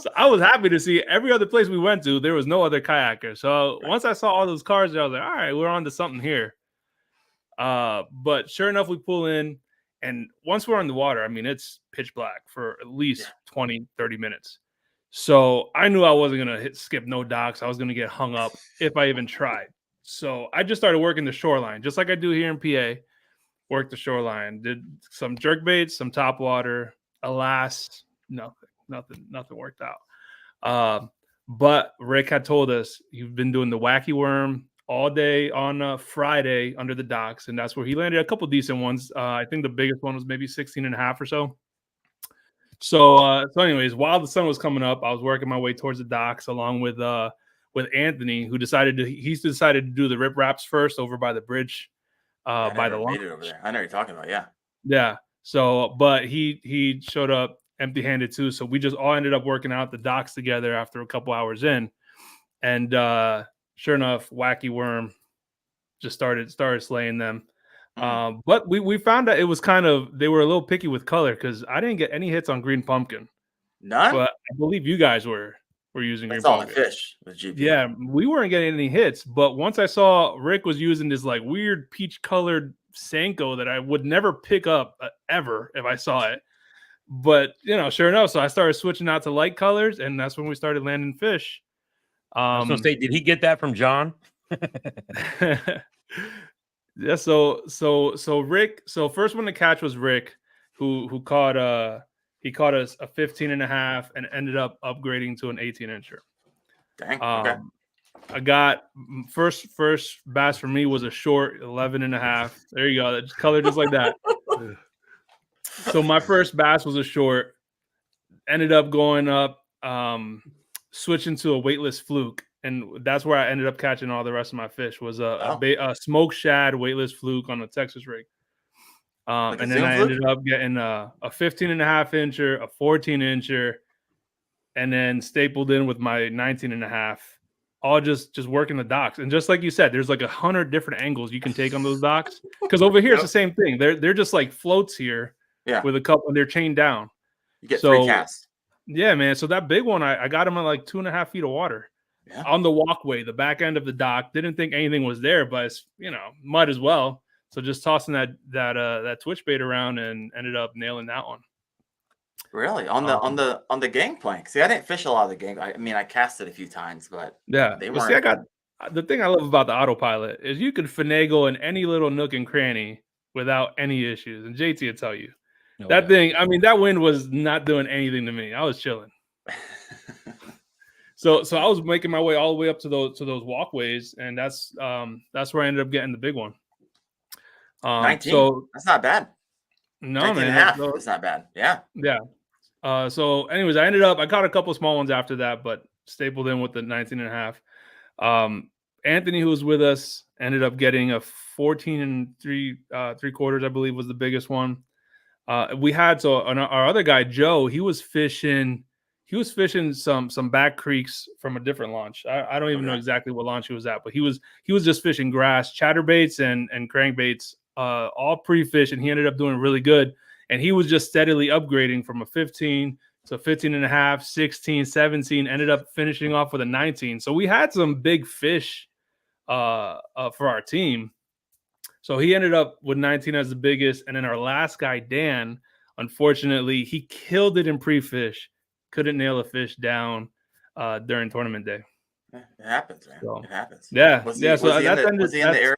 Speaker 5: So I was happy to see every other place we went to, there was no other kayaker. So once I saw all those cars there, I was like, all right, we're on to something here. But sure enough, we pull in, and once we're on the water, I mean, it's pitch black for at least 20, 30 minutes. So I knew I wasn't going to skip no docks. I was going to get hung up if I even tried. So I just started working the shoreline, just like I do here in PA. Worked the shoreline, did some jerk baits, some top water. Alas, nothing worked out. But Rick had told us you've been doing the wacky worm all day on Friday under the docks, and that's where he landed a couple decent ones. I think the biggest one was maybe 16 and a half or so. So anyways, while the sun was coming up, I was working my way towards the docks along with Anthony, who decided to do the rip wraps first over by the bridge. By the launch.
Speaker 2: Over there. I know what you're talking about.
Speaker 5: Yeah. So, but he showed up empty-handed too. So we just all ended up working out the docks together after a couple hours in, and sure enough, wacky worm just started slaying them. But we found that it was they were a little picky with color because I didn't get any hits on green pumpkin.
Speaker 2: None.
Speaker 5: But I believe you guys were using
Speaker 2: That's
Speaker 5: green
Speaker 2: all
Speaker 5: pumpkin.
Speaker 2: the fish with GP.
Speaker 5: Yeah, we weren't getting any hits, but once I saw Rick was using this like weird peach colored Senko that I would never pick up ever if I saw it. But sure enough, so I started switching out to light colors, and that's when we started landing fish.
Speaker 4: I was gonna say, did he get that from John?
Speaker 5: Yeah. So Rick. So first one to catch was Rick, who caught he caught us a 15 and a half and ended up upgrading to an 18 incher.
Speaker 2: Dang. Okay.
Speaker 5: I got first bass for me was a short 11 and a half. There you go. That just color just like that. So my first bass was a short, ended up going up, switching to a weightless fluke. And that's where I ended up catching all the rest of my fish was a smoked shad weightless fluke on a Texas rig. And then I ended up getting a 15 and a half incher, a 14 incher, and then stapled in with my 19 and a half, all just working the docks. And just like you said, there's like 100 different angles you can take on those docks. Because over here, it's the same thing. They're just like floats here with a couple, and they're chained down.
Speaker 2: You get 3 casts.
Speaker 5: Yeah, man. So that big one, I got him at like 2.5 feet of water on the walkway, the back end of the dock. Didn't think anything was there, but it's, mud as well. So just tossing that twitch bait around and ended up nailing that one.
Speaker 2: Really? On the gangplank. See, I didn't fish a lot of the gang. I mean, I cast it a few times, but they weren't.
Speaker 5: See, I got the thing I love about the autopilot is you could finagle in any little nook and cranny without any issues. And JT will tell you thing. I mean, that wind was not doing anything to me. I was chilling. So I was making my way all the way up to those walkways, and that's where I ended up getting the big one.
Speaker 2: 19.
Speaker 5: So
Speaker 2: that's not bad.
Speaker 5: No, man,
Speaker 2: that's not bad. Yeah.
Speaker 5: So anyways, I caught a couple of small ones after that, but stapled in with the 19 and a half. Anthony, who was with us, ended up getting a 14 and 3/4, I believe was the biggest one. We had, our other guy, Joe, he was fishing some back creeks from a different launch. I don't even know exactly what launch he was at, but he was just fishing grass, chatterbaits and crankbaits, all pre-fish, and he ended up doing really good. And he was just steadily upgrading from a 15 to 15 and a half, 16, 17, ended up finishing off with a 19. So we had some big fish for our team. So he ended up with 19 as the biggest. And then our last guy, Dan, unfortunately, he killed it in pre-fish. Couldn't nail a fish down during tournament day.
Speaker 2: It happens, man. So, it happens.
Speaker 5: Yeah.
Speaker 2: Was he in the area?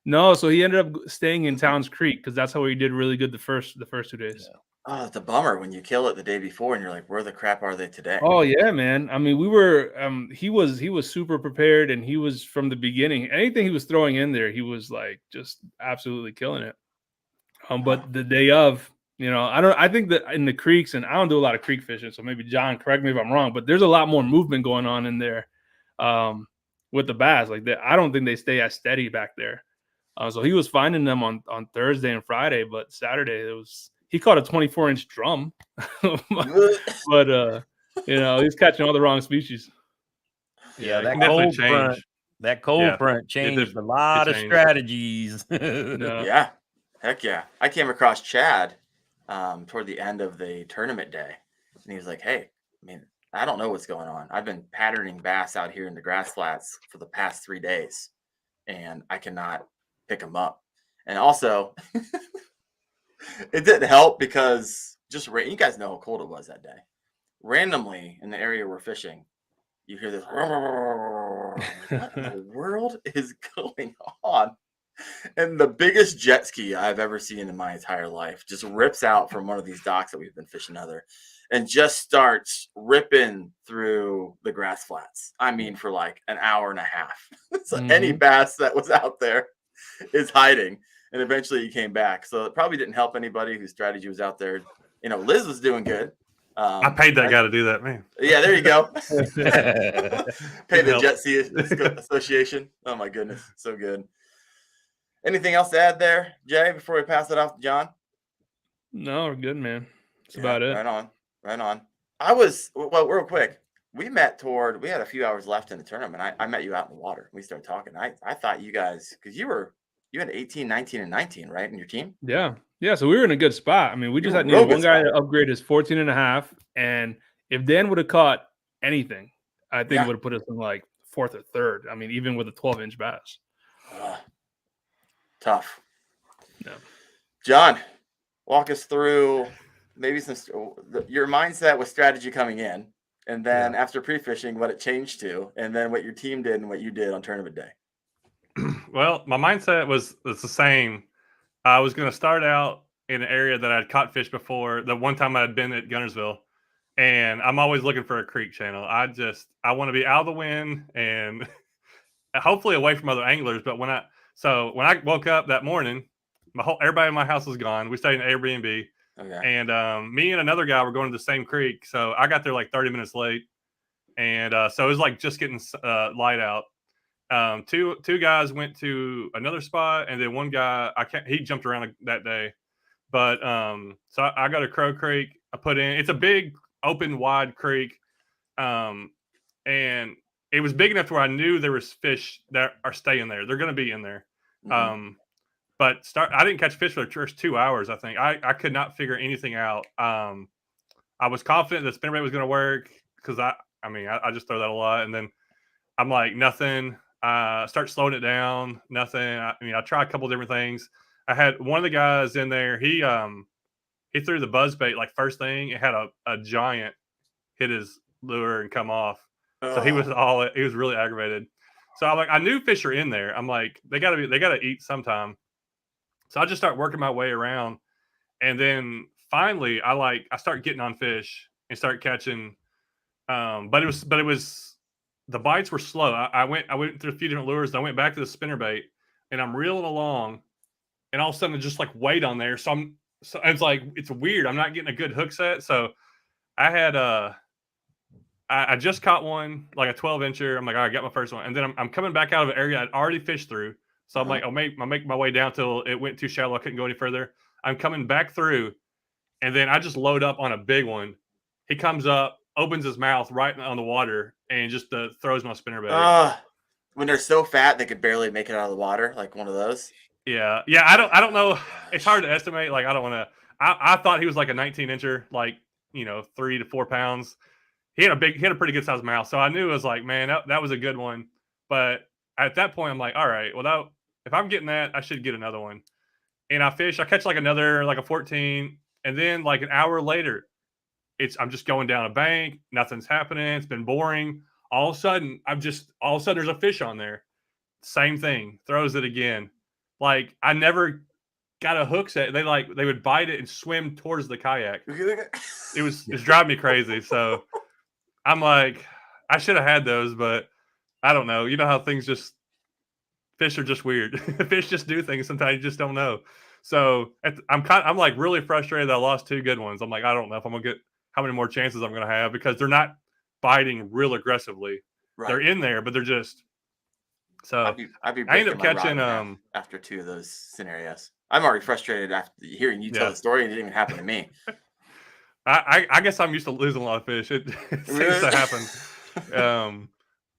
Speaker 5: No, so he ended up staying in Towns Creek because that's how he did really good the first 2 days.
Speaker 2: Oh, it's a bummer when you kill it the day before and you're like, where the crap are they today?
Speaker 5: Oh yeah, man. I mean, we were he was super prepared, and he was from the beginning. Anything he was throwing in there, he was like just absolutely killing it. But the day of, I think that in the creeks, and I don't do a lot of creek fishing, so maybe John, correct me if I'm wrong, but there's a lot more movement going on in there with the bass. Like that, I don't think they stay as steady back there. So he was finding them on Thursday and Friday, but Saturday he caught a 24-inch drum, but he's catching all the wrong species.
Speaker 4: Yeah, that cold front changed a lot of strategies.
Speaker 2: Yeah, heck yeah. I came across Chad toward the end of the tournament day, and he was like, "Hey, I mean, I don't know what's going on. I've been patterning bass out here in the grass flats for the past 3 days, and I cannot pick them up." And also, it didn't help because you guys know how cold it was that day. Randomly in the area we're fishing, you hear this. What in the world is going on? And the biggest jet ski I've ever seen in my entire life just rips out from one of these docks that we've been fishing and just starts ripping through the grass flats. I mean, for like an hour and a half. So any bass that was out there is hiding. And eventually he came back. So it probably didn't help anybody whose strategy was out there. Liz was doing good.
Speaker 3: I paid that guy to do that, man.
Speaker 2: Yeah, there you go. Pay the Jet Ski Association. Oh my goodness, so good. Anything else to add there, Jay, before we pass it off to John?
Speaker 5: No, we're good, man. That's about it.
Speaker 2: Right on. Real quick. We had a few hours left in the tournament. I met you out in the water. We started talking. I thought you guys, because you had 18, 19, and 19, right, in your team?
Speaker 5: Yeah. Yeah, so we were in a good spot. I mean, we just had needed one guy to upgrade his 14.5, and if Dan would have caught anything, I think it would have put us in like 4th or 3rd. I mean, even with a 12-inch bass.
Speaker 2: Tough.
Speaker 5: Yeah.
Speaker 2: John, walk us through maybe your mindset with strategy coming in, and then after pre-fishing, what it changed to, and then what your team did and what you did on tournament day.
Speaker 3: Well, my mindset was the same. I was going to start out in an area that I'd caught fish before. The one time I had been at Guntersville, and I'm always looking for a creek channel. I want to be out of the wind and hopefully away from other anglers. But when I woke up that morning, everybody in my house was gone. We stayed in Airbnb, and me and another guy were going to the same creek. So I got there like 30 minutes late, and so it was like just getting light out. Two guys went to another spot, and then one guy he jumped around that day, but so I got a Crow Creek. I put in, it's a big open wide creek, and it was big enough where I knew there was fish that are staying there. They're going to be in there. But I didn't catch fish for the first 2 hours. I think I could not figure anything out. I was confident that spinnerbait was going to work because I just throw that a lot, and then I'm like nothing. Start slowing it down. Nothing. I tried a couple different things. I had one of the guys in there. He threw the buzz bait like first thing. It had a giant hit his lure and come off. So he was really aggravated. So I knew fish are in there. I'm like, they gotta eat sometime. So I just start working my way around, and then finally I start getting on fish and start catching. But it was. The bites were slow. I went through a few different lures. And I went back to the spinnerbait, and I'm reeling along, and all of a sudden, just like weight on there. So it's like it's weird. I'm not getting a good hook set. So I had I just caught one like a 12-incher. I'm like, all right, I got my first one, and then I'm coming back out of an area I'd already fished through. So I'm like, I'll make my way down till it went too shallow. I couldn't go any further. I'm coming back through, and then I just load up on a big one. He comes up, opens his mouth right on the water, and just throws my spinnerbait.
Speaker 2: When they're so fat they could barely make it out of the water, like one of those.
Speaker 3: Yeah. I don't know. It's hard to estimate. Like I don't want to. I thought he was like a 19-incher, like 3 to 4 pounds. He had a pretty good sized mouth, so I knew it was like, man, that was a good one. But at that point, I'm like, all right, well, if I'm getting that, I should get another one. And I catch like another like a 14, and then like an hour later, I'm just going down a bank. Nothing's happening. It's been boring. All of a sudden, there's a fish on there. Same thing. Throws it again. Like I never got a hook set. They would bite it and swim towards the kayak. It's driving me crazy. So I'm like, I should have had those, but I don't know. You know how things fish are just weird. Fish just do things sometimes you just don't know. So I'm like really frustrated that I lost 2 good ones. I'm like, I don't know if I'm gonna get how many more chances I'm gonna have because they're not biting real aggressively. Right. They're in there, but they're just. So
Speaker 2: I'd be
Speaker 3: I ended up catching
Speaker 2: after 2 of those scenarios. I'm already frustrated after hearing you tell the story. It didn't even happen to me.
Speaker 3: I guess I'm used to losing a lot of fish. It seems to happen.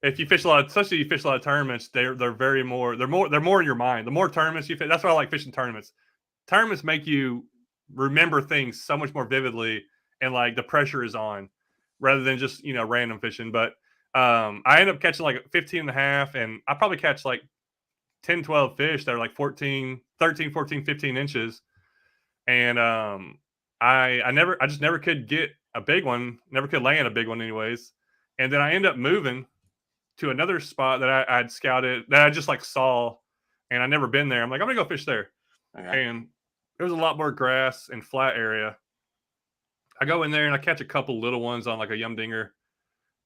Speaker 3: If you fish a lot, especially you fish a lot of tournaments, they're more in your mind. The more tournaments you fish, that's why I like fishing tournaments. Tournaments make you remember things so much more vividly, and like the pressure is on, rather than just random fishing. But I end up catching like 15 and a half, and I probably catch like 10, 12 fish that are like 13, 14, 15 inches. And I just never could get a big one, never could land a big one anyways. And then I end up moving to another spot that I'd scouted that I just like saw, and I'd never been there. I'm like, I'm gonna go fish there. Okay. And there was a lot more grass and flat area. I go in there and I catch a couple little ones on like a yumdinger,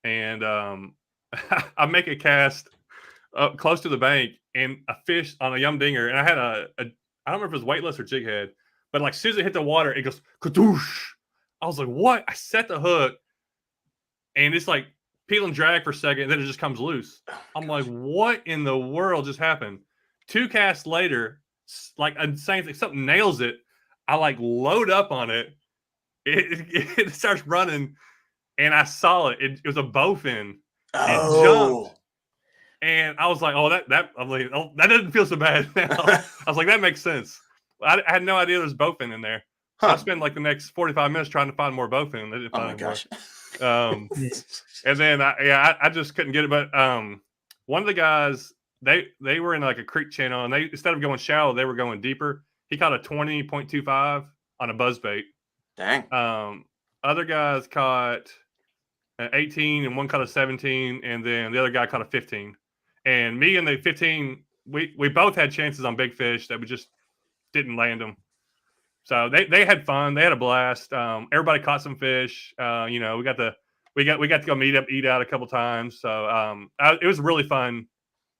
Speaker 3: and I make a cast up close to the bank and a fish on a yumdinger, and I had I don't remember if it was weightless or jig head, but like as soon as it hit the water, it goes kadoosh. I was like, what? I set the hook, and it's like peel and drag for a second, and then it just comes loose. I'm like, what in the world just happened? 2 casts later, like same thing, something nails it. I like load up on it. It starts running, and I saw it. It was a bowfin. It jumped, and I was like, "Oh, I'm like, oh, that doesn't feel so bad now." I was like, "That makes sense." I had no idea there was bowfin in there. So I spent like the next 45 minutes trying to find more bowfin. I didn't find any gosh. More. And then I just couldn't get it. But one of the guys, they were in like a creek channel, and they instead of going shallow, they were going deeper. He caught a 20.25 on a buzzbait.
Speaker 2: Dang.
Speaker 3: Other guys caught an 18, and one caught a 17, and then the other guy caught a 15. And me and the 15, we both had chances on big fish that we just didn't land them. So they had fun. They had a blast. Everybody caught some fish. We got to go eat out a couple times. So it was really fun.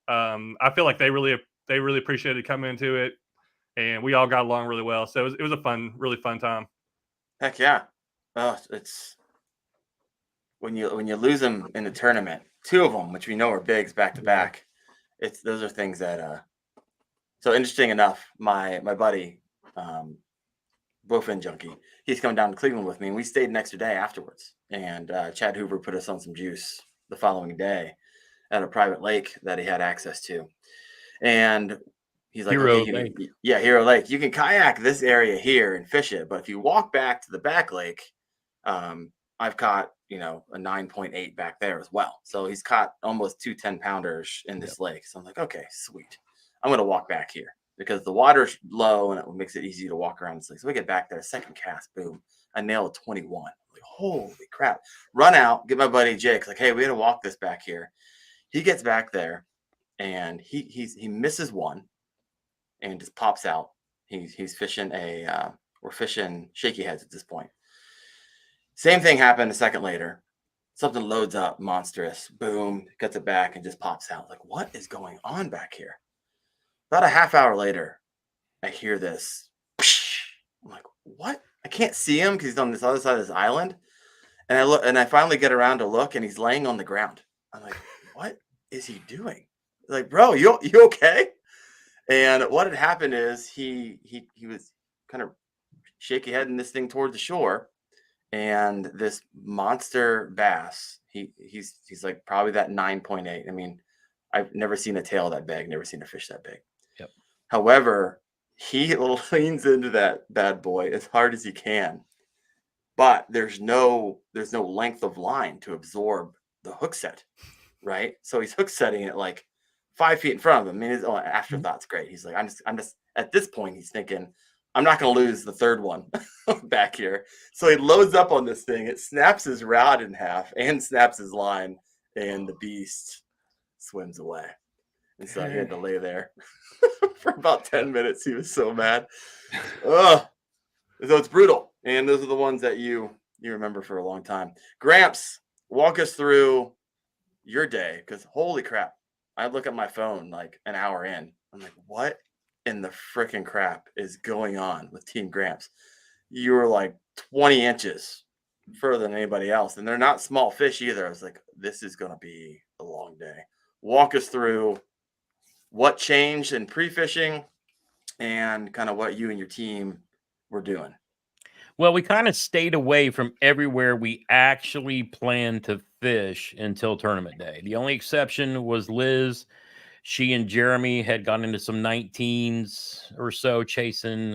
Speaker 3: I feel like they really appreciated coming into it, and we all got along really well. So it was a really fun time.
Speaker 2: Heck yeah! It's when you lose them in the tournament, 2 of them, which we know are bigs back to back. Those are things that. So interesting enough, my buddy, bowfin junkie, he's coming down to Cleveland with me, and we stayed an extra day afterwards. And Chad Hoover put us on some juice the following day at a private lake that he had access to, and he's like,
Speaker 4: Hero Lake.
Speaker 2: Hero Lake. You can kayak this area here and fish it, but if you walk back to the back lake, I've caught a 9.8 back there as well. So he's caught almost 2 10-pounders in this lake. So I'm like, okay, sweet. I'm going to walk back here because the water's low and it makes it easy to walk around this lake. So we get back there, second cast, boom, I nail a 21. I'm like, holy crap. Run out, get my buddy Jake. Like, hey, we got to walk this back here. He gets back there and he misses one and just pops out. He's fishing we're fishing shaky heads at this point. Same thing happened a second later. Something loads up, monstrous, boom, gets it back and just pops out. Like, what is going on back here? About a half hour later, I hear this. I'm like, what? I can't see him because he's on this other side of this island. And I look, and I finally get around to look, and he's laying on the ground. I'm like, what is he doing? Like, bro, you okay? And what had happened is he was kind of shaky heading this thing toward the shore, and this monster bass. He's like probably that 9.8. I mean, I've never seen a tail that big, never seen a fish that big.
Speaker 4: Yep.
Speaker 2: However, he leans into that bad boy as hard as he can, but there's no length of line to absorb the hook set, right? So he's hook setting it like 5 feet in front of him. I mean, his afterthought's great. He's like, I'm just at this point, he's thinking, I'm not going to lose the third one back here. So he loads up on this thing. It snaps his rod in half and snaps his line, and the beast swims away. And so he had to lay there for about 10 minutes. He was so mad. Ugh. So it's brutal. And those are the ones that you remember for a long time. Gramps, walk us through your day, because holy crap. I look at my phone like an hour in. I'm like, what in the freaking crap is going on with Team Gramps? You were like 20 inches further than anybody else. And they're not small fish either. I was like, this is going to be a long day. Walk us through what changed in pre-fishing and kind of what you and your team were doing.
Speaker 4: Well, we kind of stayed away from everywhere we actually planned to fish until tournament day. The only exception was Liz. She and Jeremy had gone into some 19s or so chasing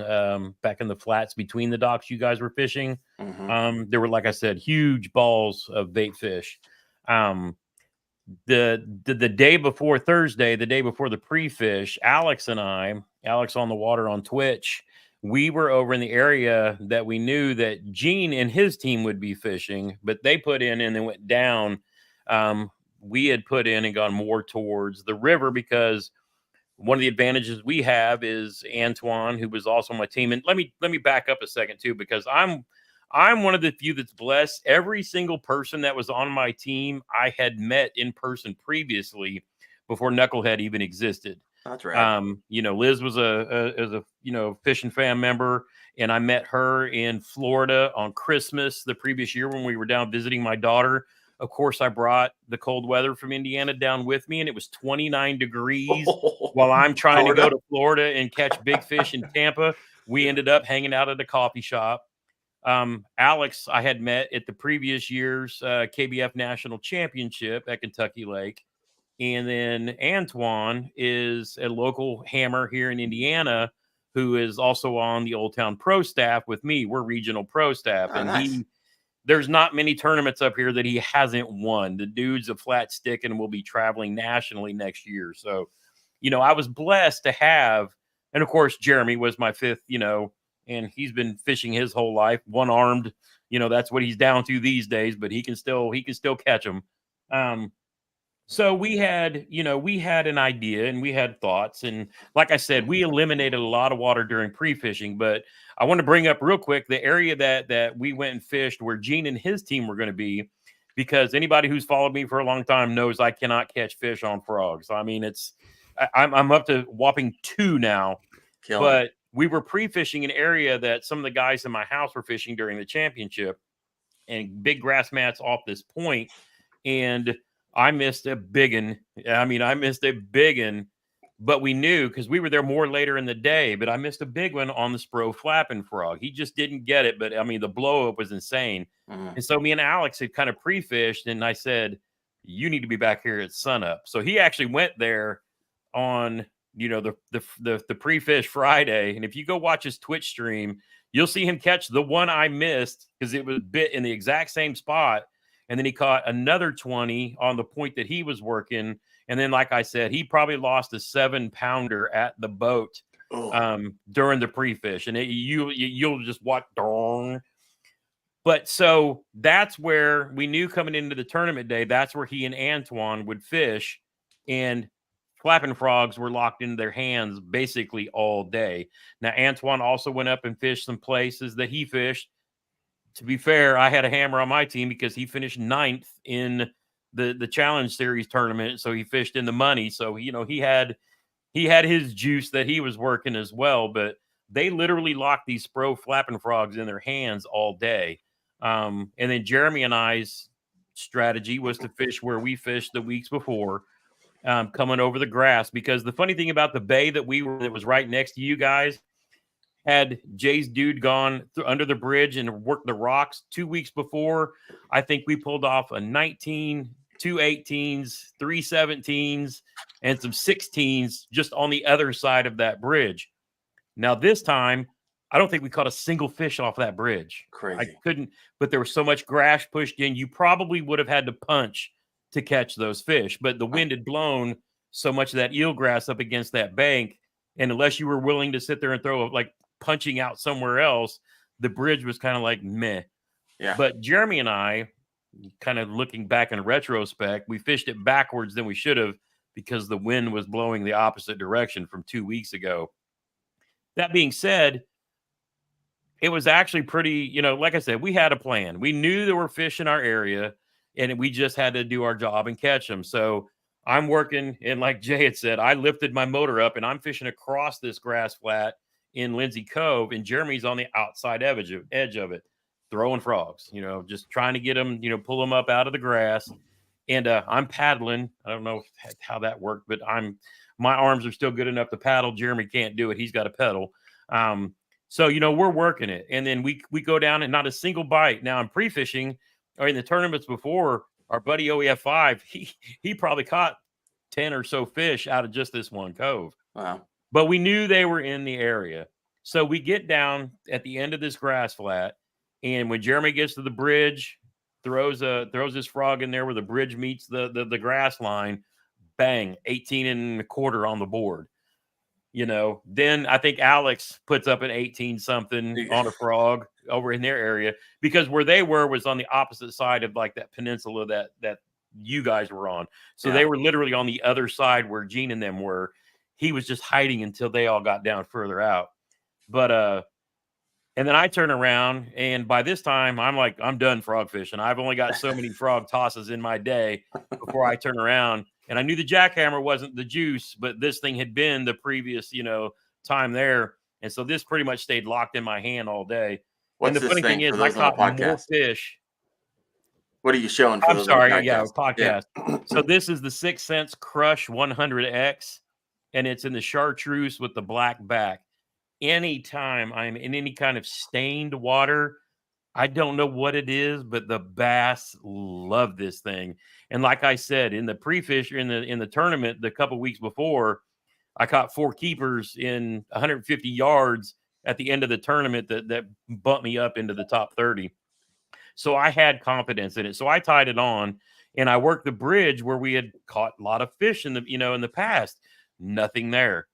Speaker 4: back in the flats between the docks you guys were fishing.
Speaker 2: Mm-hmm.
Speaker 4: There were, like I said, huge balls of bait fish. The day before Thursday, the day before the pre-fish, Alex and I, Alex on the Water on Twitch, we were over in the area that we knew that Gene and his team would be fishing, but they put in and then went down. We had put in and gone more towards the river because one of the advantages we have is Antoine, who was also on my team. And let me back up a second too, because I'm one of the few that's blessed. Every single person that was on my team, I had met in person previously before Knucklehead even existed.
Speaker 2: That's right.
Speaker 4: Liz was a Fishin' fam member, and I met her in Florida on Christmas the previous year when we were down visiting my daughter. Of course, I brought the cold weather from Indiana down with me, and it was 29 degrees while I'm trying to go to Florida and catch big fish in Tampa. We ended up hanging out at a coffee shop. Alex, I had met at the previous year's KBF National Championship at Kentucky Lake. And then Antoine is a local hammer here in Indiana who is also on the Old Town Pro staff with me. We're regional pro staff.
Speaker 2: Oh,
Speaker 4: and
Speaker 2: nice.
Speaker 4: There's not many tournaments up here that he hasn't won. The dude's a flat stick and will be traveling nationally next year. So, I was blessed to have, and of course, Jeremy was my fifth, and he's been fishing his whole life, one-armed. That's what he's down to these days, but he can still catch them. So we had an idea and we had thoughts. And like I said, we eliminated a lot of water during pre-fishing, but I want to bring up real quick the area that we went and fished where Gene and his team were going to be, because anybody who's followed me for a long time knows I cannot catch fish on frogs. I mean, I'm up to whopping 2 now, but we were pre-fishing an area that some of the guys in my house were fishing during the championship, and big grass mats off this point. And I missed a big one. But we knew because we were there more later in the day. But I missed a big one on the Spro flapping frog. He just didn't get it. But the blow up was insane.
Speaker 2: Mm-hmm.
Speaker 4: And so me and Alex had kind of pre-fished, and I said, "You need to be back here at sunup." So he actually went there on the pre-fish Friday. And if you go watch his Twitch stream, you'll see him catch the one I missed because it was bit in the exact same spot. And then he caught another 20 on the point that he was working. And then, like I said, he probably lost a 7-pounder at the boat during the pre-fish. And you'll just watch. Darn. But so that's where we knew coming into the tournament day, that's where he and Antoine would fish. And flapping frogs were locked into their hands basically all day. Now, Antoine also went up and fished some places that he fished. To be fair, I had a hammer on my team because he finished 9th in the Challenge Series tournament. So he fished in the money. So, he had his juice that he was working as well. But they literally locked these Spro flapping frogs in their hands all day. And then Jeremy and I's strategy was to fish where we fished the weeks before, coming over the grass. Because the funny thing about the bay that was right next to you guys, had Jay's dude gone under the bridge and worked the rocks 2 weeks before, I think we pulled off a 19, 2 18s, 3 17s, and some 16s just on the other side of that bridge. Now, this time, I don't think we caught a single fish off that bridge.
Speaker 2: Crazy.
Speaker 4: I couldn't, but there was so much grass pushed in, you probably would have had to punch to catch those fish. But the wind had blown so much of that eelgrass up against that bank, and unless you were willing to sit there and throw punching out somewhere else, the bridge was kind of like meh.
Speaker 2: Yeah.
Speaker 4: But Jeremy and I, kind of looking back in retrospect, we fished it backwards than we should have. because the wind was blowing the opposite direction from 2 weeks ago. That being said, it was actually pretty, like I said, we had a plan. We knew there were fish in our area, and we just had to do our job and catch them. So I'm working, and like Jay had said, I lifted my motor up, and I'm fishing across this grass flat in Lindsay Cove, and Jeremy's on the outside edge of it, throwing frogs, just trying to get them, pull them up out of the grass. And I'm paddling. I don't know how that worked, but my arms are still good enough to paddle. Jeremy can't do it. He's got to pedal. So, we're working it. And then we go down and not a single bite. Now I'm pre-fishing, or in the tournaments before, our buddy OEF5, he probably caught 10 or so fish out of just this one cove.
Speaker 2: Wow.
Speaker 4: But we knew they were in the area. So we get down at the end of this grass flat. And when Jeremy gets to the bridge, throws this frog in there where the bridge meets the grass line, bang, 18 1/4 on the board. Then I think Alex puts up an 18 something on a frog over in their area, because where they were was on the opposite side of like that peninsula that you guys were on. So they were literally on the other side where Gene and them were. He was just hiding until they all got down further out. But and then I turn around, and by this time I'm done frog fishing. I've only got so many frog tosses in my day before I turn around. And I knew the jackhammer wasn't the juice, but this thing had been the previous, time there. And so this pretty much stayed locked in my hand all day.
Speaker 2: What's
Speaker 4: and the funny thing is, I caught more fish.
Speaker 2: What are you showing?
Speaker 4: I'm sorry. Podcast. Yeah. So this is the 6 Sense Crush 100X, and it's in the chartreuse with the black back. Anytime I'm in any kind of stained water, I don't know what it is, but the bass love this thing. And like I said, in the pre-fish, in the tournament, the couple weeks before, I caught 4 keepers in 150 yards at the end of the tournament that bumped me up into the top 30. So I had confidence in it. So I tied it on, and I worked the bridge where we had caught a lot of fish in the past. Nothing there.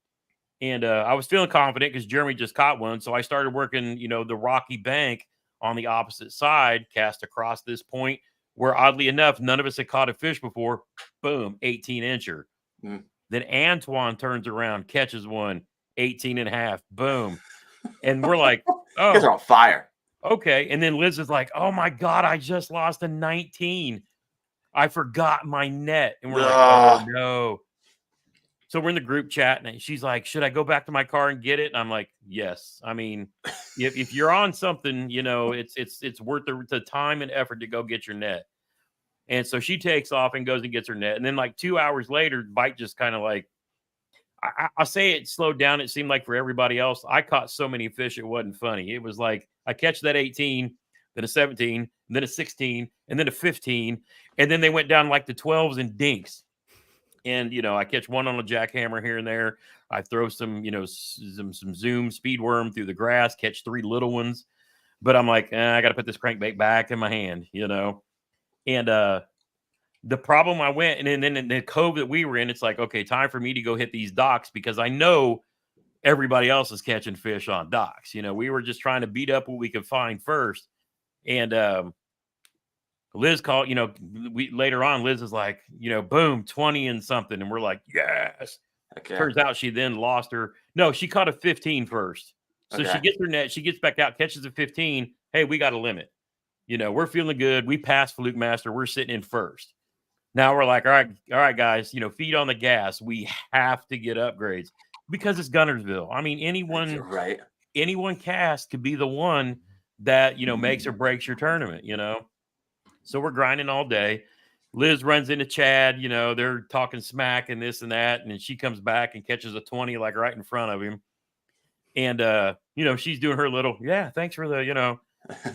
Speaker 4: And I was feeling confident because Jeremy just caught one. So I started working, the rocky bank on the opposite side, cast across this point where, oddly enough, none of us had caught a fish before. Boom, 18-incher. Then Antoine turns around, catches one, 18 and a half. Boom. And we're like, oh,
Speaker 2: you guys are on fire.
Speaker 4: Okay. And then Liz is like, oh my God, I just lost a 19. I forgot my net. And we're like, oh no. So we're in the group chat, and she's like, should I go back to my car and get it? And I'm like, yes. I mean, if you're on something, it's worth the time and effort to go get your net. And so she takes off and goes and gets her net. And then like 2 hours later, bite just kind of like, I say it slowed down. It seemed like for everybody else, I caught so many fish, it wasn't funny. It was like, I catch that 18, then a 17, then a 16, and then a 15. And then they went down like the 12s and dinks. And, I catch one on a jackhammer here and there. I throw some, some Zoom speed worm through the grass, catch 3 little ones. But I'm like, I got to put this crankbait back in my hand, And the problem I went, and then in the cove that we were in, it's like, okay, time for me to go hit these docks, because I know everybody else is catching fish on docks. We were just trying to beat up what we could find first. And Liz called, later on, Liz is like, boom, 20 and something. And we're like, yes. Okay. Turns out she then lost her. No, she caught a 15 first. So she gets her net. She gets back out, catches a 15. Hey, we got a limit. We're feeling good. We passed Fluke Master. We're sitting in first. Now we're like, all right, guys, feet on the gas. We have to get upgrades because it's Guntersville. I mean, anyone cast could be the one that, makes or breaks your tournament, So we're grinding all day. Liz runs into Chad, they're talking smack and this and that. And then she comes back and catches a 20, like right in front of him. And, she's doing her little, thanks for the,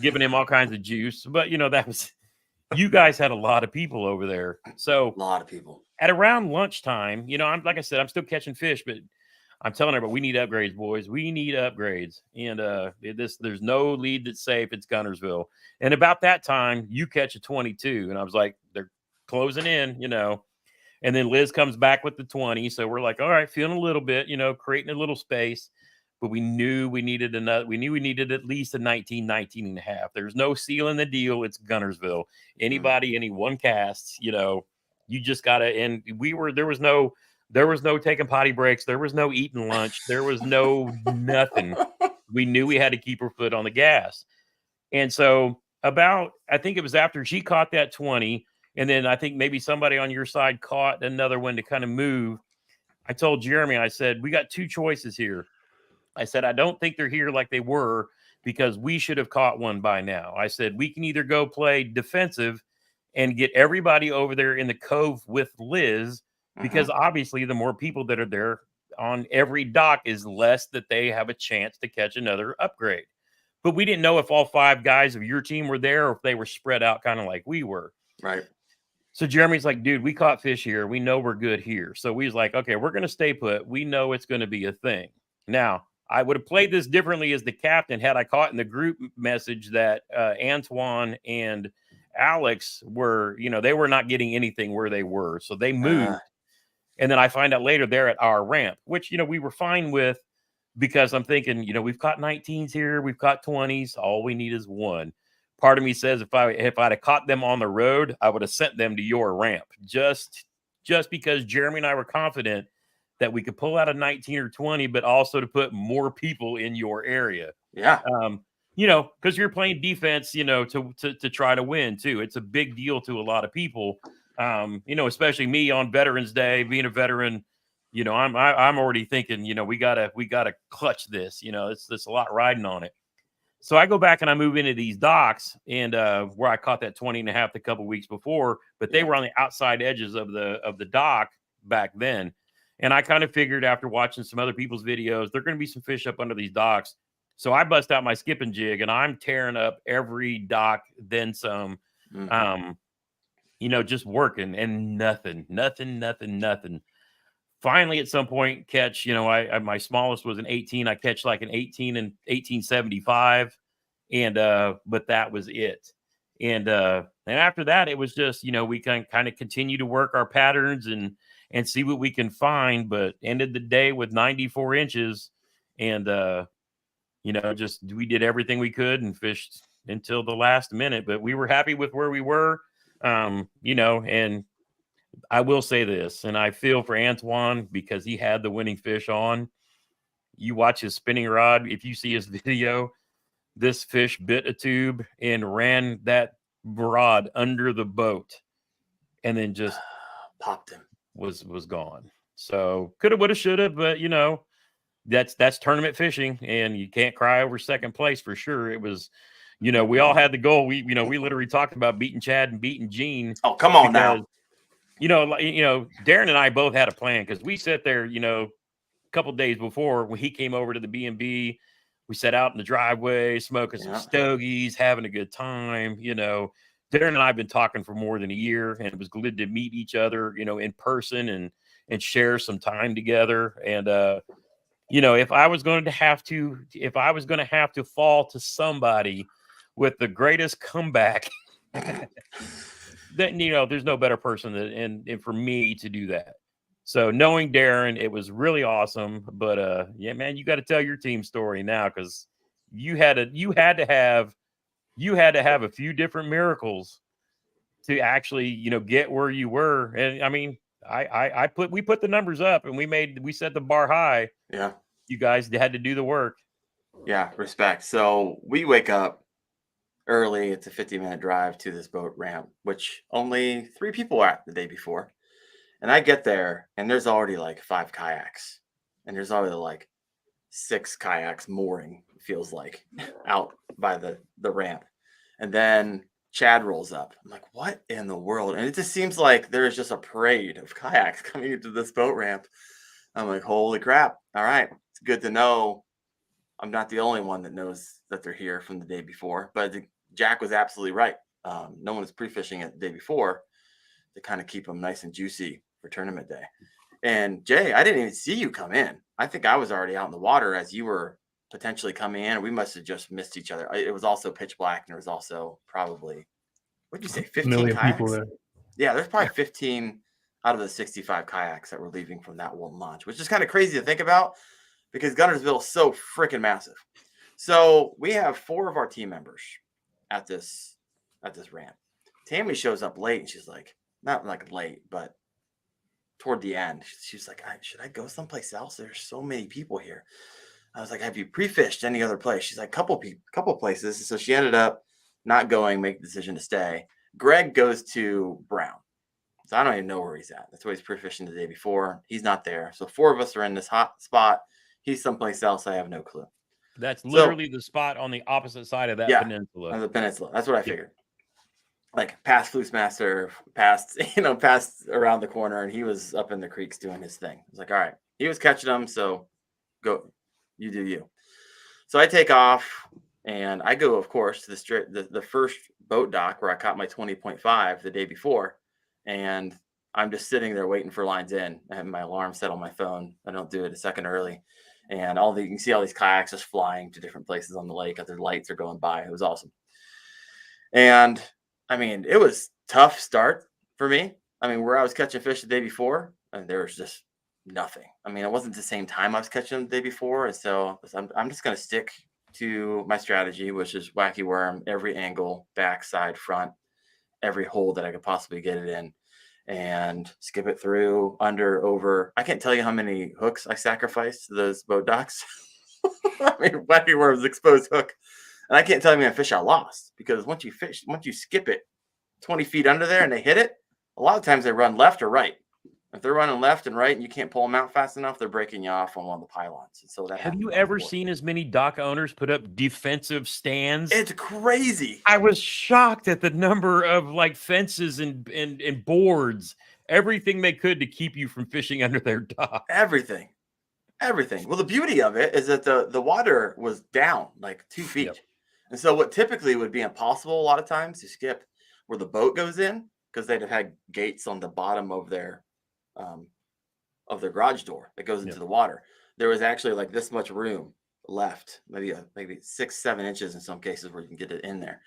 Speaker 4: giving him all kinds of juice. But, that was, you guys had a lot of people over there. So
Speaker 2: a lot of people
Speaker 4: at around lunchtime, I'm, like I said, I'm still catching fish, but I'm telling everybody, we need upgrades, boys. We need upgrades. And there's no lead that's safe. It's Guntersville. And about that time, you catch a 22. And I was like, they're closing in, And then Liz comes back with the 20. So we're like, all right, feeling a little bit, creating a little space. But we knew we needed at least a 19 and a half. There's no seal in the deal. It's Guntersville. Anybody, any one cast, You just gotta, and there was no taking potty breaks. There was no eating lunch. There was no nothing. We knew we had to keep her foot on the gas. And so I think it was after she caught that 20, and then I think maybe somebody on your side caught another one to kind of move. I told Jeremy, I said, we got two choices here. I said, I don't think they're here like they were, because we should have caught one by now. I said, we can either go play defensive and get everybody over there in the cove with Liz, because obviously the more people that are there on every dock is less that they have a chance to catch another upgrade. But we didn't know if all 5 guys of your team were there or if they were spread out kind of like we were.
Speaker 2: Right.
Speaker 4: So Jeremy's like, dude, we caught fish here. We know we're good here. So we was like, okay, we're going to stay put. We know it's going to be a thing. Now, I would have played this differently as the captain had I caught in the group message that Antoine and Alex were, they were not getting anything where they were. So they moved. And then I find out later they're at our ramp, which, we were fine with, because I'm thinking, we've caught 19s here. We've caught 20s. All we need is one. Part of me says if I'd have caught them on the road, I would have sent them to your ramp, just because Jeremy and I were confident that we could pull out a 19 or 20, but also to put more people in your area.
Speaker 2: Yeah.
Speaker 4: Because you're playing defense, to try to win too. It's a big deal to a lot of people. Especially me on Veterans Day, being a veteran, I'm already thinking, we gotta clutch this. It's a lot riding on it. So I go back and I move into these docks, and where I caught that 20 and a half a couple weeks before, but they were on the outside edges of the dock back then. And I kind of figured after watching some other people's videos, there are going to be some fish up under these docks. So I bust out my skipping jig and I'm tearing up every dock, then some, just working, and nothing. Finally, at some point, catch, my smallest was an 18. I catch like an 18 and 1875. And, but that was it. And after that, it was just, we can kind of continue to work our patterns and see what we can find, but ended the day with 94 inches. And, we did everything we could and fished until the last minute, but we were happy with where we were, and I will say this, and I feel for Antoine because he had the winning fish on. You watch his spinning rod. If you see his video, this fish bit a tube and ran that rod under the boat and then just
Speaker 2: popped him.
Speaker 4: Was gone. So coulda, woulda, shoulda, but that's tournament fishing, and you can't cry over second place for sure. It was, we all had the goal. We literally talked about beating Chad and beating Gene.
Speaker 2: Oh, come on now.
Speaker 4: Darren and I both had a plan, because we sat there, a couple days before when he came over to the B&B. We sat out in the driveway, smoking some stogies, having a good time. Darren and I have been talking for more than a year, and it was good to meet each other, in person and share some time together. And, if I was going to have to fall to somebody with the greatest comeback, then, there's no better person and for me to do that. So knowing Darren, it was really awesome. But yeah, man, you got to tell your team story now, because you had to have a few different miracles to actually, get where you were. And I mean, we put the numbers up, and we set the bar high.
Speaker 2: Yeah.
Speaker 4: You guys had to do the work.
Speaker 2: Yeah. Respect. So we wake up early. It's a 50-minute drive to this boat ramp, which only 3 people were at the day before. And I get there, and there's already like 5 kayaks, and there's already like 6 kayaks mooring, feels like, out by the ramp. And then Chad rolls up. I'm like, what in the world? And it just seems like there's just a parade of kayaks coming into this boat ramp. I'm like, holy crap. All right. It's good to know I'm not the only one that knows that they're here from the day before. But Jack was absolutely right. No one was pre-fishing it the day before to kind of keep them nice and juicy for tournament day. And Jay, I didn't even see you come in. I think I was already out in the water as you were potentially coming in. We must have just missed each other. It was also pitch black, and there was also probably, what'd you say, 15 kayaks? People there. Yeah, there's probably 15 out of the 65 kayaks that were leaving from that one launch, which is kind of crazy to think about because Guntersville is so freaking massive. So we have 4 of our team members at this ramp. Tammy shows up late, and she's like, not like late, but toward the end. She was like, should I go someplace else? There's so many people here. I was like, have you pre-fished any other place? She's like, couple places. So she ended up not going, make the decision to stay. Greg goes to Brown. So I don't even know where he's at. That's where he's pre-fishing the day before. He's not there. So 4 of us are in this hot spot. He's someplace else. I have no clue.
Speaker 4: That's literally the spot on the opposite side of that peninsula.
Speaker 2: On the peninsula. That's what I figured. Like past Floose Master, past around the corner, and he was up in the creeks doing his thing. I was like, all right. He was catching them, so go. You do you. So I take off, and I go, of course, to the first boat dock where I caught my 20.5 the day before. And I'm just sitting there waiting for lines in. I have my alarm set on my phone. I don't do it a second early. And you can see all these kayaks just flying to different places on the lake as their lights are going by. It was awesome. And I mean, it was tough start for me. I mean, where I was catching fish the day before, and there was just nothing. I mean, it wasn't the same time I was catching them the day before. And so I'm just going to stick to my strategy, which is wacky worm, every angle, back, side, front, every hole that I could possibly get it in, and skip it through, under, over. I can't tell you how many hooks I sacrificed to those boat docks. I mean, wacky worm's exposed hook. And I can't tell you how many fish I lost, because once you skip it 20 feet under there and they hit it, a lot of times they run left or right. If they're running left and right and you can't pull them out fast enough, they're breaking you off on one of the pylons. And so
Speaker 4: have you ever seen as many dock owners put up defensive stands?
Speaker 2: It's crazy.
Speaker 4: I was shocked at the number of like fences and boards, everything they could to keep you from fishing under their dock.
Speaker 2: Everything. Well, the beauty of it is that the water was down like 2 feet. Yep. And so what typically would be impossible a lot of times to skip where the boat goes in, because they'd have had gates on the bottom of their garage door that goes into the water. There was actually like this much room left, maybe 6-7 inches in some cases where you can get it in there.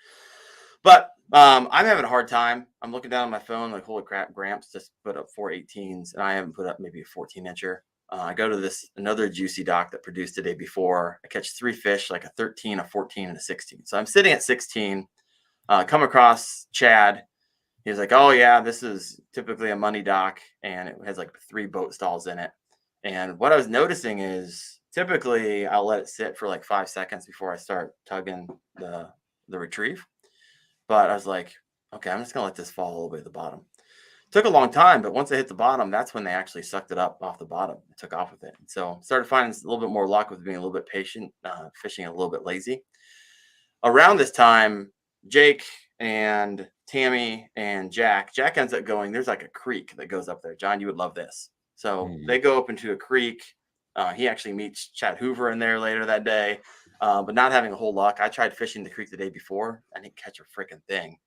Speaker 2: But I'm having a hard time. I'm looking down on my phone like, holy crap, Gramps just put up 4 18s, and I haven't put up maybe a 14-incher. I go to another juicy dock that produced the day before. I catch 3 fish, like a 13, a 14, and a 16. So I'm sitting at 16, come across Chad. He was like, oh, yeah, this is typically a money dock, and it has like 3 boat stalls in it. And what I was noticing is typically I'll let it sit for like 5 seconds before I start tugging the retrieve. But I was like, okay, I'm just going to let this fall all the way to the bottom. It took a long time, but once I hit the bottom, that's when they actually sucked it up off the bottom. I took off with it. And so started finding a little bit more luck with being a little bit patient, fishing a little bit lazy. Around this time, Jake and Tammy and Jack ends up going, there's like a creek that goes up there. John, you would love this. So they go up into a creek. He actually meets Chad Hoover in there later that day, but not having a whole luck. I tried fishing the creek the day before. I didn't catch a freaking thing,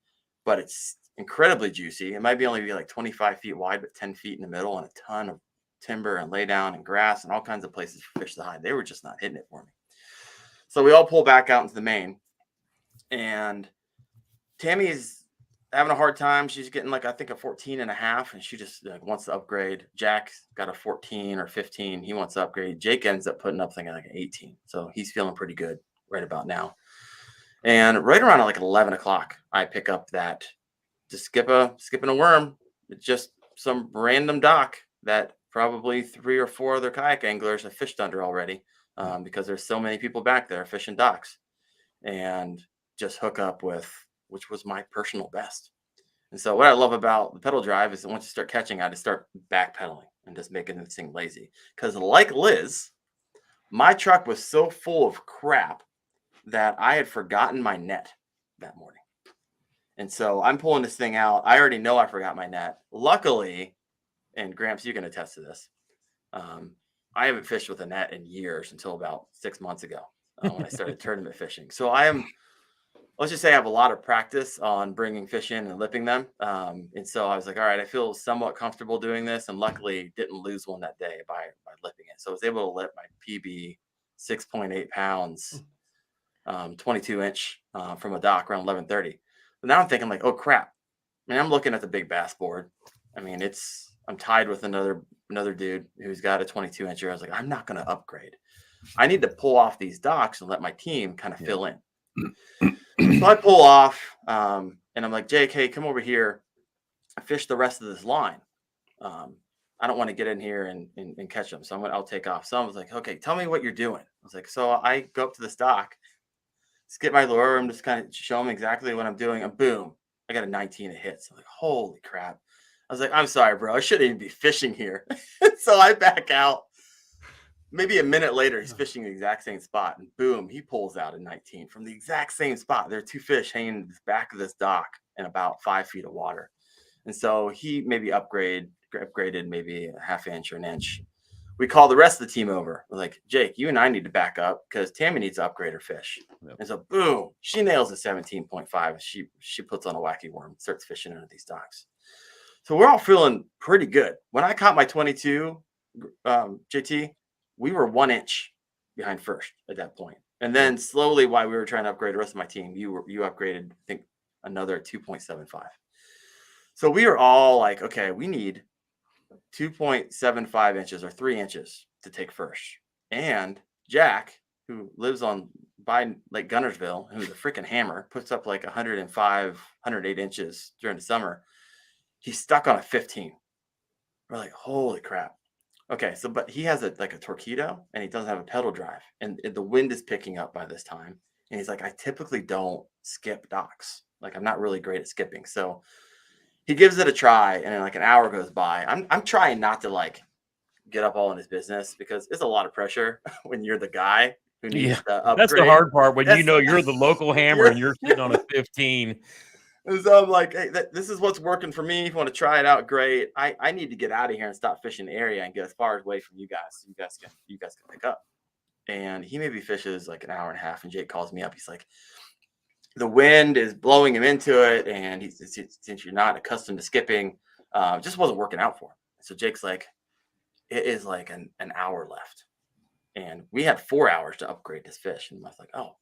Speaker 2: but it's incredibly juicy. It might only be like 25 feet wide, but 10 feet in the middle, and a ton of timber and lay down and grass and all kinds of places for fish to hide. They were just not hitting it for me. So we all pull back out into the main, and Tammy's having a hard time. She's getting like, I think, a 14.5, and she just wants to upgrade. Jack's got a 14 or 15. He wants to upgrade. Jake ends up putting up something like an 18. So he's feeling pretty good right about now. And right around like 11 o'clock, I pick up that just skipping a worm. It's just some random dock that probably 3 or 4 other kayak anglers have fished under already, because there's so many people back there fishing docks, and just hook up with, which was my personal best. And so what I love about the pedal drive is that once you start catching, I just start backpedaling and just making this thing lazy. Because like Liz, my truck was so full of crap that I had forgotten my net that morning. And so I'm pulling this thing out. I already know I forgot my net. Luckily, and Gramps, you can attest to this, I haven't fished with a net in years until about 6 months ago when I started tournament fishing. So let's just say I have a lot of practice on bringing fish in and lipping them. And so I was like, all right, I feel somewhat comfortable doing this, and luckily didn't lose one that day by lipping it. So I was able to lip my PB 6.8 pounds, 22-inch from a dock around 11:30. But now I'm thinking like, oh crap. I mean, I'm looking at the big bass board. I mean, I'm tied with another dude who's got a 22-incher. I was like, I'm not going to upgrade. I need to pull off these docks and let my team kind of fill in. So I pull off, and I'm like, Jake, hey, come over here. fish the rest of this line. I don't want to get in here and catch them. So I'll take off. So I was like, okay, tell me what you're doing. I was like, so I go up to the dock, just get my lure. I'm just kind of show them exactly what I'm doing. And boom, I got a 19 that hits. I'm like, holy crap. I was like, I'm sorry, bro. I shouldn't even be fishing here. So I back out. Maybe a minute later, he's fishing the exact same spot. And boom, he pulls out a 19 from the exact same spot. There are 2 fish hanging in the back of this dock in about 5 feet of water. And so he maybe upgraded maybe a half inch or an inch. We call the rest of the team over. We're like, Jake, you and I need to back up because Tammy needs to upgrade her fish. Yep. And so boom, she nails a 17.5. She puts on a wacky worm, starts fishing under these docks. So we're all feeling pretty good. When I caught my 22, JT, we were 1 inch behind first at that point. And then slowly, while we were trying to upgrade the rest of my team, you upgraded, I think, another 2.75. So we were all like, okay, we need 2.75 inches or 3 inches to take first. And Jack, who lives by Lake Guntersville, who's a freaking hammer, puts up like 105, 108 inches during the summer. He's stuck on a 15. We're like, holy crap. Okay, so but he has a torpedo and he doesn't have a pedal drive. And the wind is picking up by this time. And he's like, I typically don't skip docks. Like, I'm not really great at skipping. So he gives it a try, and then like an hour goes by. I'm trying not to like get up all in his business because it's a lot of pressure when you're the guy who needs to upgrade.
Speaker 4: That's the hard part when you know you're the local hammer and you're sitting on a 15.
Speaker 2: And so I'm like, hey, this is what's working for me. If you want to try it out, great. I need to get out of here and stop fishing the area and get as far away from you guys so you guys can pick up. And he maybe fishes like an hour and a half, and Jake calls me up. He's like, the wind is blowing him into it, and since you're not accustomed to skipping, it just wasn't working out for him. So Jake's like, it is like an hour left, and we had 4 hours to upgrade this fish. And I was like, oh,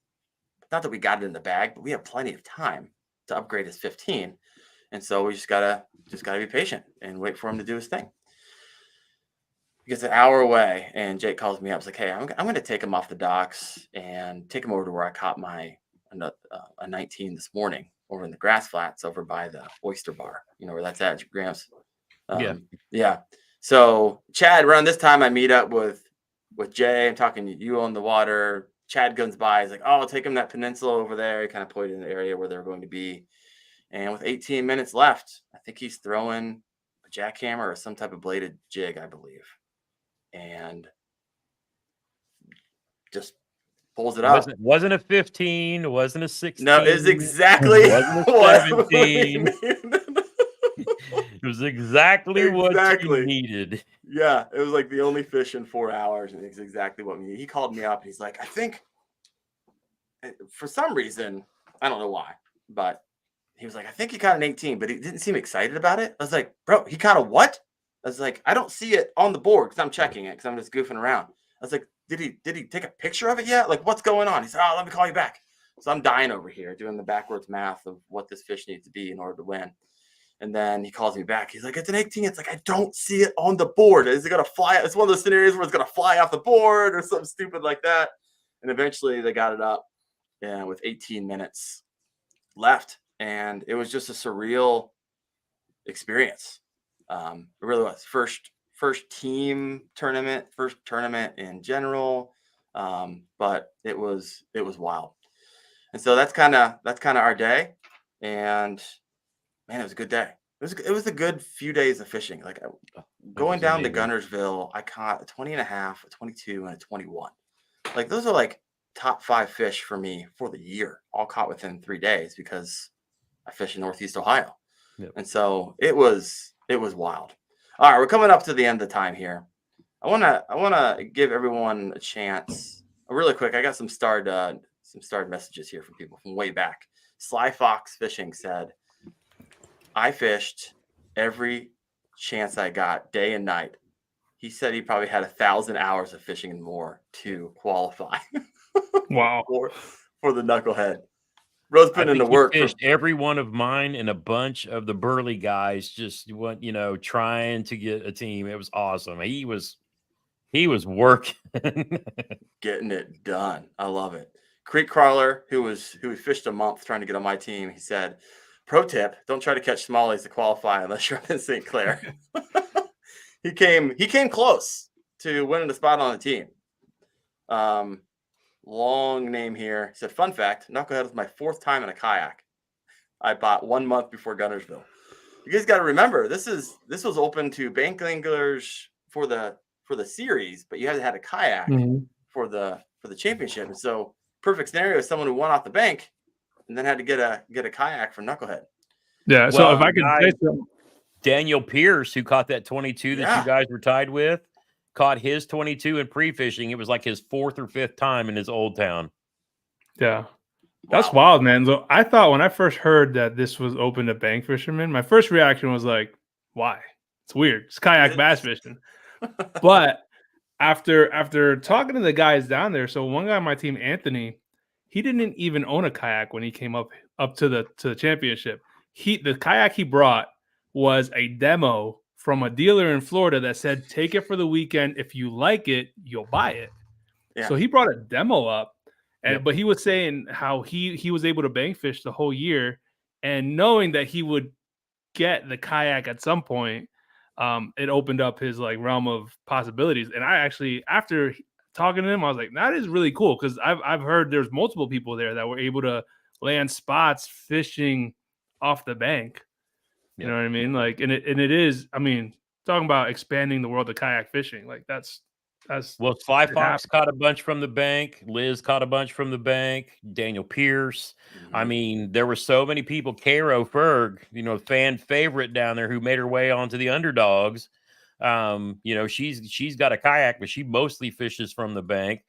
Speaker 2: not that we got it in the bag, but we have plenty of time to upgrade his 15, and so we just gotta be patient and wait for him to do his thing. He gets an hour away, and Jake calls me up. He's like, hey, I'm going to take him off the docks and take him over to where I caught a 19 this morning over in the grass flats over by the oyster bar. You know where that's at, Gramps? Yeah. So Chad, around this time, I meet up with Jay. I'm talking to you on the water. Chad comes by. He's like, oh, I'll take him that peninsula over there. He kind of pointed in the area where they're going to be. And with 18 minutes left, I think he's throwing a jackhammer or some type of bladed jig, I believe. And just pulls it up.
Speaker 4: Wasn't a 15, it wasn't a 16.
Speaker 2: No, it was exactly
Speaker 4: it wasn't a 17. It was exactly what you needed.
Speaker 2: Yeah, it was like the only fish in 4 hours, and it's exactly what we needed. He called me up, and he's like, I think, for some reason, I don't know why, but he was like, I think he caught an 18, but he didn't seem excited about it. I was like, bro, he caught a what? I was like, I don't see it on the board because I'm checking it because I'm just goofing around. I was like, did he take a picture of it yet? Like, what's going on? He said, oh, let me call you back. So I'm dying over here doing the backwards math of what this fish needs to be in order to win. And then he calls me back. He's like, it's an 18. It's like, I don't see it on the board. Is it going to fly? It's one of those scenarios where it's going to fly off the board or something stupid like that. And eventually they got it up with 18 minutes left. And it was just a surreal experience. It really was. First team tournament, first tournament in general. But it was wild. And so that's kind of our day. And man, it was a good day. It was a good few days of fishing. Like going down to Guntersville, I caught a 20 and a half, a 22, and a 21. Like those are like top 5 fish for me for the year, all caught within 3 days because I fish in Northeast Ohio. Yep. And so it was wild. All right, we're coming up to the end of the time here. I wanna give everyone a chance. Really quick, I got some starred messages here from people from way back. Sly Fox Fishing said, I fished every chance I got, day and night. He said he probably had 1,000 hours of fishing and more to qualify.
Speaker 5: Wow.
Speaker 2: for the Knucklehead. Rose putting in the work.
Speaker 4: Fished every one of mine and a bunch of the Burley guys just went, trying to get a team. It was awesome. He was working.
Speaker 2: Getting it done. I love it. Creek Crawler, who fished a month trying to get on my team, he said, Pro tip: don't try to catch smallies to qualify unless you're up in St. Clair. He came close to winning the spot on the team. Long name here. He said, fun fact, Knucklehead was my 4th time in a kayak. I bought 1 month before Guntersville. You guys got to remember, this was open to bank anglers for the series, but you had to have a kayak for the championship. And so perfect scenario is someone who won off the bank and then had to get a kayak for Knucklehead.
Speaker 5: Yeah. So if I could say something.
Speaker 4: Daniel Pierce, who caught that 22 that you guys were tied with, caught his 22 in pre-fishing. It was like his 4th or 5th time in his old town.
Speaker 5: Yeah. That's wild, man. So I thought when I first heard that this was open to bank fishermen, my first reaction was like, why? It's weird. It's kayak bass fishing. But after talking to the guys down there, so one guy on my team, Anthony, he didn't even own a kayak when he came up to the championship. The kayak he brought was a demo from a dealer in Florida that said, take it for the weekend. If you like it, you'll buy it. Yeah. So he brought a demo up. But he was saying how he was able to bank fish the whole year, and knowing that he would get the kayak at some point, it opened up his like realm of possibilities. And I actually, after talking to him, I was like, that is really cool, because I've heard there's multiple people there that were able to land spots fishing off the bank. You know what I mean? Like, and it is. I mean, talking about expanding the world of kayak fishing, like that's.
Speaker 4: Well, Sly Fox caught a bunch from the bank. Liz caught a bunch from the bank. Daniel Pierce. I mean, there were so many people. Caro Ferg, fan favorite down there, who made her way onto the underdogs. She's got a kayak, but she mostly fishes from the bank.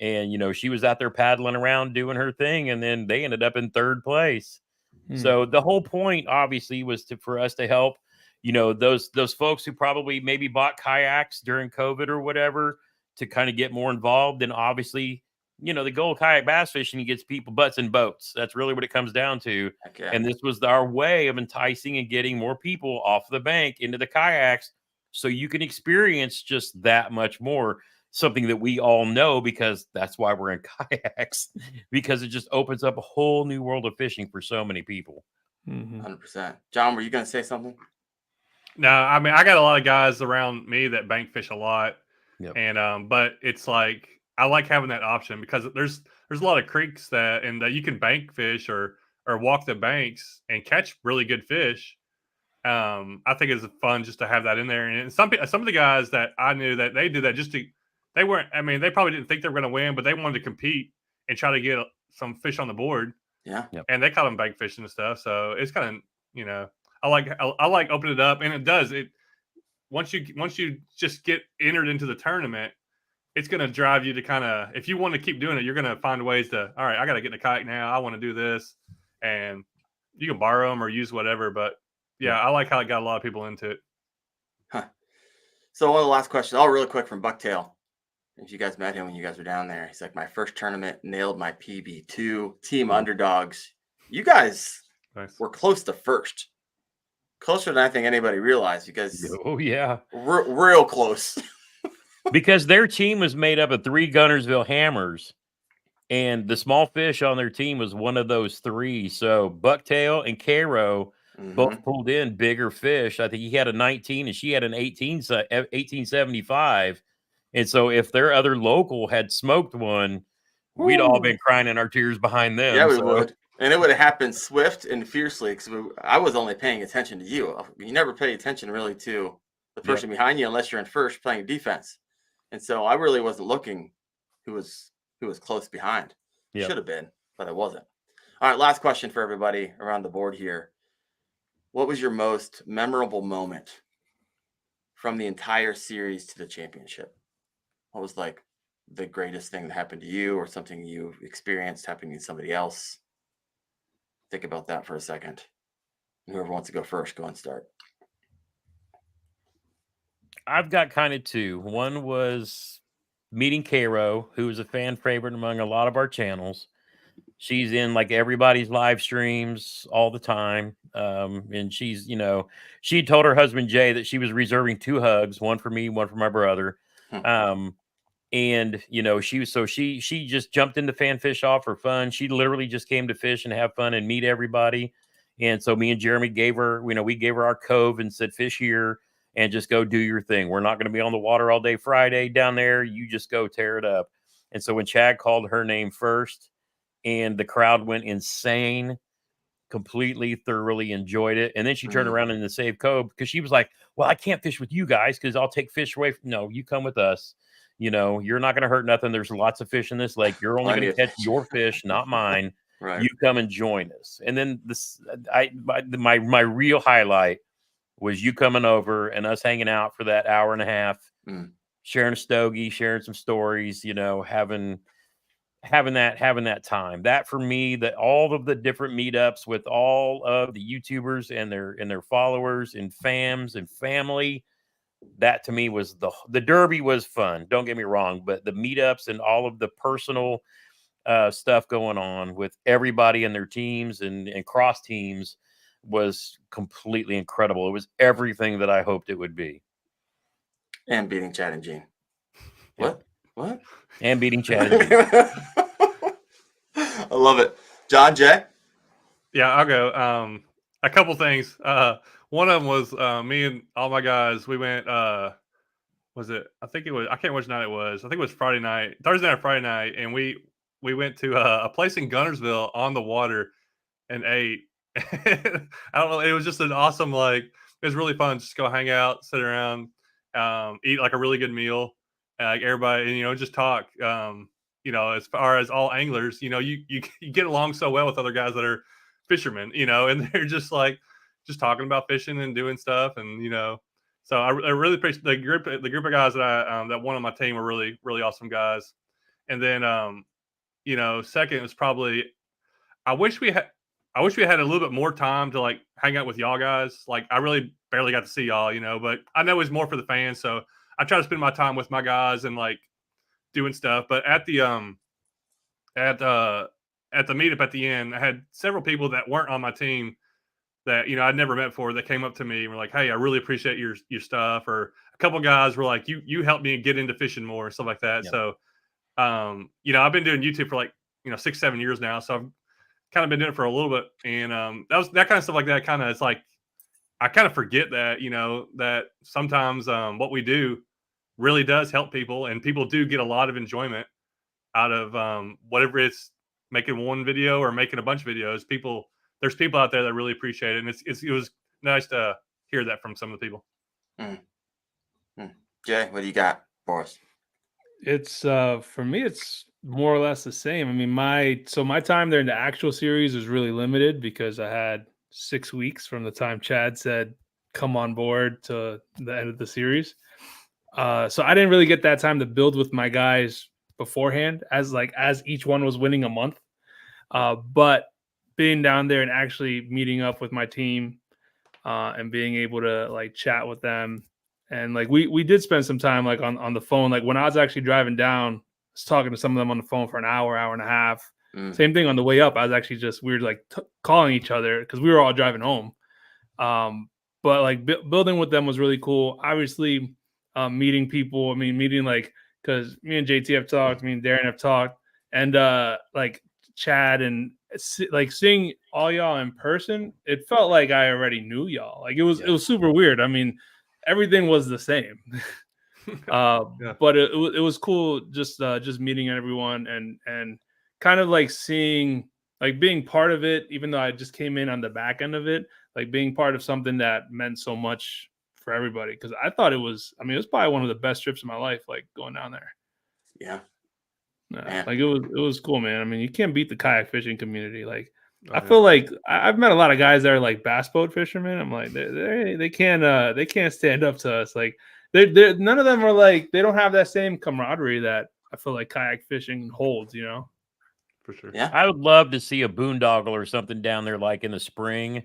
Speaker 4: And, she was out there paddling around doing her thing. And then they ended up in 3rd place. So the whole point, obviously, was for us to help, those folks who probably maybe bought kayaks during COVID or whatever, to kind of get more involved. And obviously, the goal of kayak bass fishing, he gets people butts in boats. That's really what it comes down to. Okay. And this was our way of enticing and getting more people off the bank into the kayaks, so you can experience just that much more. Something that we all know, because that's why we're in kayaks, because it just opens up a whole new world of fishing for so many people.
Speaker 2: 100%. John, were you going to say something?
Speaker 3: No, I mean, I got a lot of guys around me that bank fish a lot. Yep. And but it's like, I like having that option, because there's a lot of creeks that you can bank fish or walk the banks and catch really good fish. I think it's fun just to have that in there. And some of the guys that I knew, that they did that they probably didn't think they were going to win, but they wanted to compete and try to get some fish on the board.
Speaker 2: Yeah.
Speaker 3: Yep. And they caught them bank fishing and stuff. So it's kind of, I like opening it up, and it does it. Once you just get entered into the tournament, it's going to drive you to kind of, if you want to keep doing it, you're going to find ways to, all right, I got to get in a kayak now. I want to do this, and you can borrow them or use whatever. But yeah, I like how it got a lot of people into it.
Speaker 2: Huh. So one of the last questions, really quick, from Bucktail. If you guys met him when you guys were down there, he's like, my first tournament, nailed my PB2, team underdogs. You guys were close to first. Closer than I think anybody realized, because real close.
Speaker 4: Because their team was made up of 3 Guntersville hammers, and the small fish on their team was one of those 3. So Bucktail and Caro both pulled in bigger fish. I think he had a 19 and she had an 1875. And so if their other local had smoked one, we'd all been crying in our tears behind them.
Speaker 2: Yeah, we would. And it would have happened swift and fiercely, because I was only paying attention to you. You never pay attention really to the person behind you unless you're in first playing defense. And so I really wasn't looking who was close behind. Should have been, but I wasn't. All right, last question for everybody around the board here. What was your most memorable moment from the entire series to the championship? What was like the greatest thing that happened to you, or something you experienced happening to somebody else? Think about that for a second. Whoever wants to go first, go and start.
Speaker 4: I've got kind of 2. One was meeting Caro, who is a fan favorite among a lot of our channels. She's in like everybody's live streams all the time. And she's, she told her husband Jay that she was reserving 2 hugs, one for me, one for my brother. And, she just jumped into fan fish off for fun. She literally just came to fish and have fun and meet everybody. And so me and Jeremy gave her, we gave her our cove and said, fish here and just go do your thing. We're not going to be on the water all day Friday down there. You just go tear it up. And so when Chad called her name first and the crowd went insane, completely thoroughly enjoyed it. And then she turned around in the Save Cove because she was like, well, I can't fish with you guys because I'll take fish away. No, you come with us. You're not going to hurt nothing. There's lots of fish in this lake. You're only going to catch your fish, not mine.
Speaker 2: Right.
Speaker 4: You come and join us. And then my real highlight was you coming over and us hanging out for that hour and a half, sharing a stogie, sharing some stories, having that time. That for me, that all of the different meetups with all of the YouTubers and their followers and fams and family, that to me was the derby was fun. Don't get me wrong, but the meetups and all of the personal stuff going on with everybody and their teams and cross teams was completely incredible. It was everything that I hoped it would be.
Speaker 2: And beating Chad and Gene. What?
Speaker 4: And beating Chad and Gene.
Speaker 2: I love it. John, Jay?
Speaker 3: Yeah, I'll go. A couple things. One of them was me and all my guys. We went. Was it? I think it was. I can't remember which night it was. I think it was Friday night, Thursday night, Friday night, and we went to a place in Guntersville on the water and ate. I don't know. It was just an awesome, it was really fun. Just go hang out, sit around, eat like a really good meal, everybody, and just talk. As far as all anglers, you get along so well with other guys that are fishermen, and they're just talking about fishing and doing stuff, and so I really appreciate the group of guys that won on my team were really, really awesome guys. And then second was probably I wish we had a little bit more time to hang out with y'all guys. I really barely got to see y'all, but I know it's more for the fans, so I try to spend my time with my guys and doing stuff. But at the meetup at the end, I had several people that weren't on my team that I'd never met before that came up to me and were like, "Hey, I really appreciate your stuff." Or a couple guys were like, "You helped me get into fishing more," stuff like that. Yep. So, I've been doing YouTube for 6-7 years now, so I've kind of been doing it for a little bit, and that kind of stuff like that. Kind of, it's I kind of forget that that sometimes what we do really does help people, and people do get a lot of enjoyment out of whatever it's making one video or making a bunch of videos. There's people out there that really appreciate it, and it was nice to hear that from some of the people.
Speaker 2: Jay, what do you got for us?
Speaker 5: It's for me, it's more or less the same. I mean, my time there in the actual series was really limited because I had 6 weeks from the time Chad said come on board to the end of the series. So I didn't really get that time to build with my guys beforehand as each one was winning a month. But being down there and actually meeting up with my team and being able to chat with them. And we did spend some time on the phone. When I was actually driving down, I was talking to some of them on the phone for an hour and a half. Same thing on the way up. I was actually we were calling each other because we were all driving home. But building with them was really cool. Obviously, meeting people. I mean, because me and JT have talked, me and Darren have talked, and Chad and seeing all y'all in person, it felt like I already knew y'all. It was super weird. I mean, everything was the same. But it was cool just meeting everyone and kind of seeing being part of it, even though I just came in on the back end of it, being part of something that meant so much for everybody. Because I thought it was probably one of the best trips of my life, going down there.
Speaker 2: Yeah.
Speaker 5: It was cool, man. I mean, you can't beat the kayak fishing community. I feel like I've met a lot of guys that are bass boat fishermen. I'm like, they can't stand up to us. They're none of them are they don't have that same camaraderie that I feel like kayak fishing holds.
Speaker 3: For sure.
Speaker 2: Yeah.
Speaker 4: I would love to see a boondoggle or something down there in the spring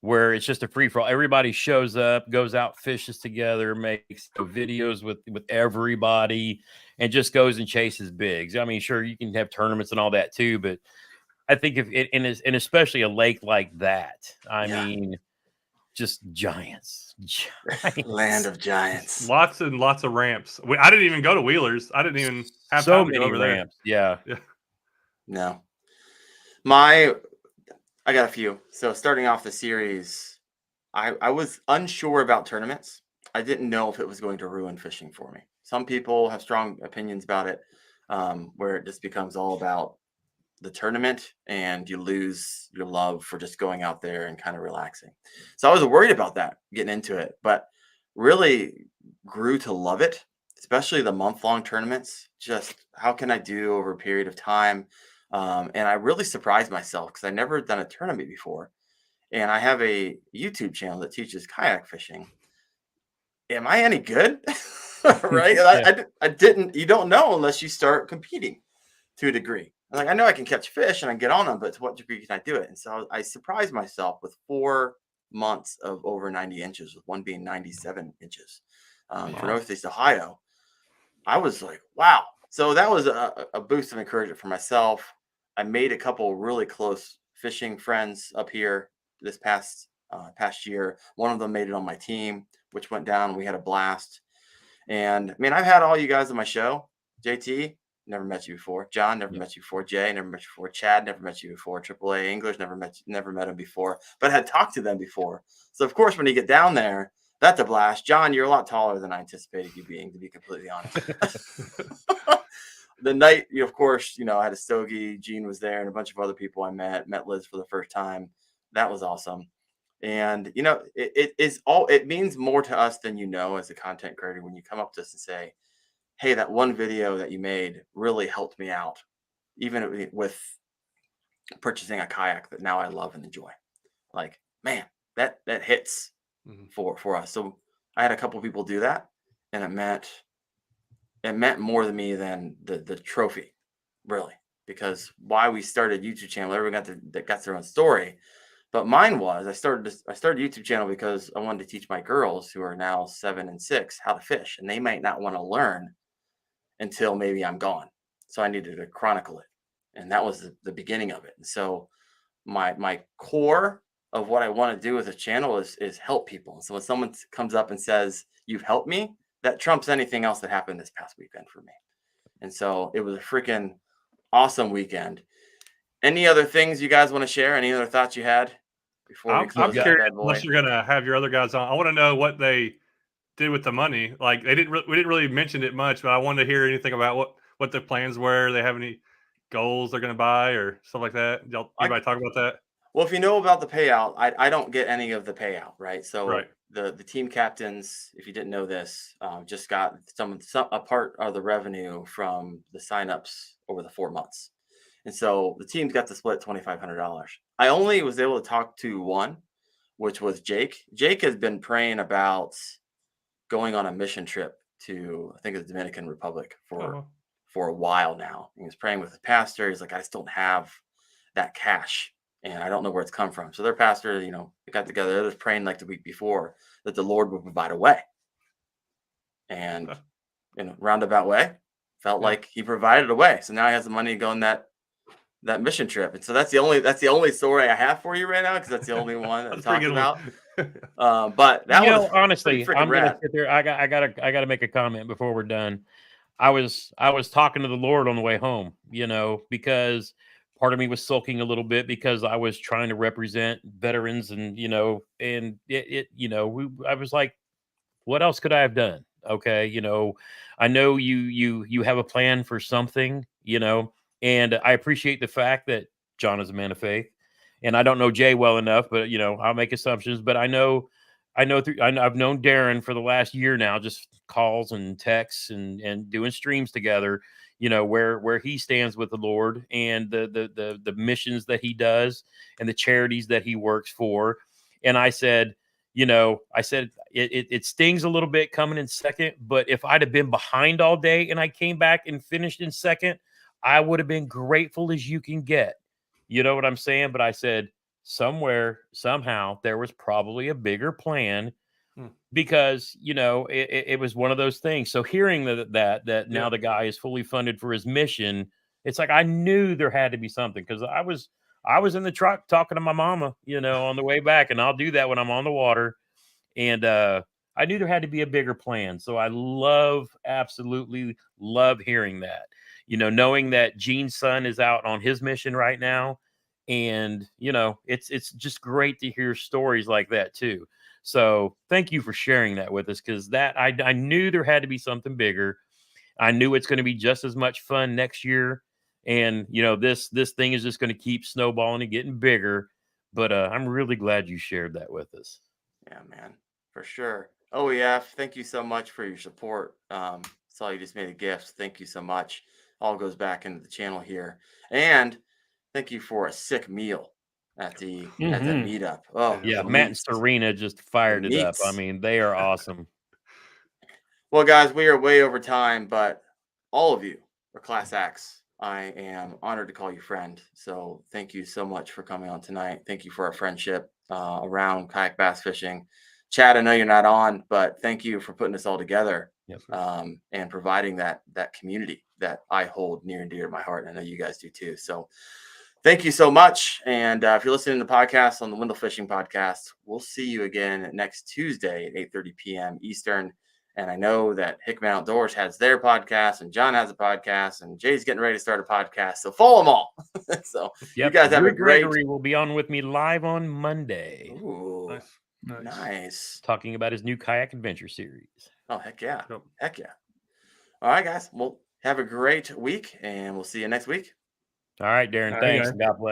Speaker 4: where it's just a free for all. Everybody shows up, goes out, fishes together, makes videos with everybody, and just goes and chases bigs. I mean, sure, you can have tournaments and all that too, but I think if it and especially a lake like that, I mean, just giants,
Speaker 2: land of giants,
Speaker 3: lots and lots of ramps. I didn't even go to Wheelers. I didn't even have
Speaker 4: so
Speaker 3: time to
Speaker 4: many
Speaker 3: go over
Speaker 4: ramps.
Speaker 3: there.
Speaker 2: No, I I got a few. So starting off the series, I was unsure about tournaments. I didn't know if it was going to ruin fishing for me. Some people have strong opinions about it, where it just becomes all about the tournament and you lose your love for just going out there and kind of relaxing. So I was worried about that getting into it, but really grew to love it, especially the month-long tournaments. Just how can I do over a period of time? And I really surprised myself because I never done a tournament before. And I have a YouTube channel that teaches kayak fishing. Am I any good? Right? And I didn't, you don't know unless you start competing to a degree. Like, I know I can catch fish and I get on them, but to what degree can I do it? And so I surprised myself with 4 months of over 90 inches, with one being 97 inches for Northeast Ohio. I was like, wow. So that was a boost of encouragement for myself. I made a couple really close fishing friends up here this past year. One of them made it on my team, which went down. We had a blast. And I mean, I've had all you guys on my show. JT, never met you before. John, never met you before. Jay, never met you before. Chad, never met you before. AAA English, never met him before, but had talked to them before. So of course, when you get down there, that's a blast. John, you're a lot taller than I anticipated you being, to be completely honest. The night, of course, I had a stogie. Gene was there, and a bunch of other people I met Liz for the first time. That was awesome. And it means more to us than as a content creator when you come up to us and say, hey, that one video that you made really helped me out, even with purchasing a kayak that now I love and enjoy. Like, man, that hits for us. So I had a couple people do that, and it meant more to me than the trophy, really, because why we started YouTube channel, everyone got their own story. But mine was I started YouTube channel because I wanted to teach my girls, who are now 7 and 6, how to fish, and they might not want to learn until maybe I'm gone. So I needed to chronicle it. And that was the beginning of it. And so my core of what I want to do with a channel is help people. And so when someone comes up and says, you've helped me, that trumps anything else that happened this past weekend for me. And so it was a freaking awesome weekend. Any other things you guys want to share? Any other thoughts you had before we close?
Speaker 3: I'm curious, unless you're going to have your other guys on, I want to know what they did with the money. Like, we didn't really mention it much, but I wanted to hear anything about what the plans were. They have any goals they're going to buy or stuff like that? Anybody talk about that?
Speaker 2: Well, if you know about the payout, I don't get any of the payout, right? So the team captains, if you didn't know this, just got a part of the revenue from the signups over the 4 months. And so the teams got to split $2,500. I only was able to talk to one, which was Jake. Jake has been praying about going on a mission trip to, I think, the Dominican Republic for a while now. He was praying with the pastor. He's like, I just don't have that cash, and I don't know where it's come from. So their pastor, they got together. They were praying like the week before that the Lord would provide a way. And in a roundabout way, felt like he provided a way. So now he has the money to go on that mission trip. And so that's the only story I have for you right now, because that's the only one that talks about. But that was
Speaker 4: honestly, I'm gonna sit there. I gotta make a comment before we're done. I was talking to the Lord on the way home, because part of me was sulking a little bit because I was trying to represent veterans, and I was like, what else could I have done? Okay, I know you have a plan for something, and I appreciate the fact that John is a man of faith, and I don't know Jay well enough, but I'll make assumptions. But I've known Darren for the last year now, just calls and texts and doing streams together, where he stands with the Lord, and the missions that he does and the charities that he works for. And I said, it stings a little bit coming in second, but if I'd have been behind all day and I came back and finished in second, I would have been grateful as you can get. You know what I'm saying? But I said, somewhere, somehow, there was probably a bigger plan, because, it was one of those things. So hearing that now the guy is fully funded for his mission, it's like, I knew there had to be something, because I was in the truck talking to my mama, on the way back, and I'll do that when I'm on the water. And I knew there had to be a bigger plan. So I absolutely love hearing that, knowing that Gene's son is out on his mission right now, And, you know, it's just great to hear stories like that too. So thank you for sharing that with us, because that I knew there had to be something bigger. I knew it's going to be just as much fun next year. And, you know, this thing is just going to keep snowballing and getting bigger. But I'm really glad you shared that with us.
Speaker 2: Yeah, man, for sure. OEF, thank you so much for your support. Saw you just made a gift. Thank you so much. All goes back into the channel here. And thank you for a sick meal at the meetup. Oh,
Speaker 4: yeah,
Speaker 2: the
Speaker 4: Matt and
Speaker 2: meats.
Speaker 4: Serena just fired it up. I
Speaker 2: meats.
Speaker 4: mean, they are awesome.
Speaker 2: Well, guys, we are way over time, but all of you are class acts. I am honored to call you friend. So thank you so much for coming on tonight. Thank you for our friendship around kayak bass fishing. Chad, I know you're not on, but thank you for putting this all together.
Speaker 4: Yes,
Speaker 2: and providing that community that I hold near and dear to my heart. And I know you guys do too. So thank you so much. And if you're listening to the podcast on the Wendell Fishing Podcast, we'll see you again next Tuesday at 8:30 p.m. Eastern. And I know that Hickman Outdoors has their podcast, and John has a podcast, and Jay's getting ready to start a podcast. So follow them all. So you guys have a great.
Speaker 4: Gregory will be on with me live on Monday.
Speaker 2: Ooh,
Speaker 5: Nice.
Speaker 2: nice.
Speaker 4: Talking about his new kayak adventure series.
Speaker 2: Oh, heck yeah.
Speaker 3: Yep.
Speaker 2: Heck yeah. All right, guys. Well, have a great week, and we'll see you next week.
Speaker 4: All right, Darren.
Speaker 5: All right,
Speaker 4: Thanks.
Speaker 5: guys.
Speaker 4: God bless.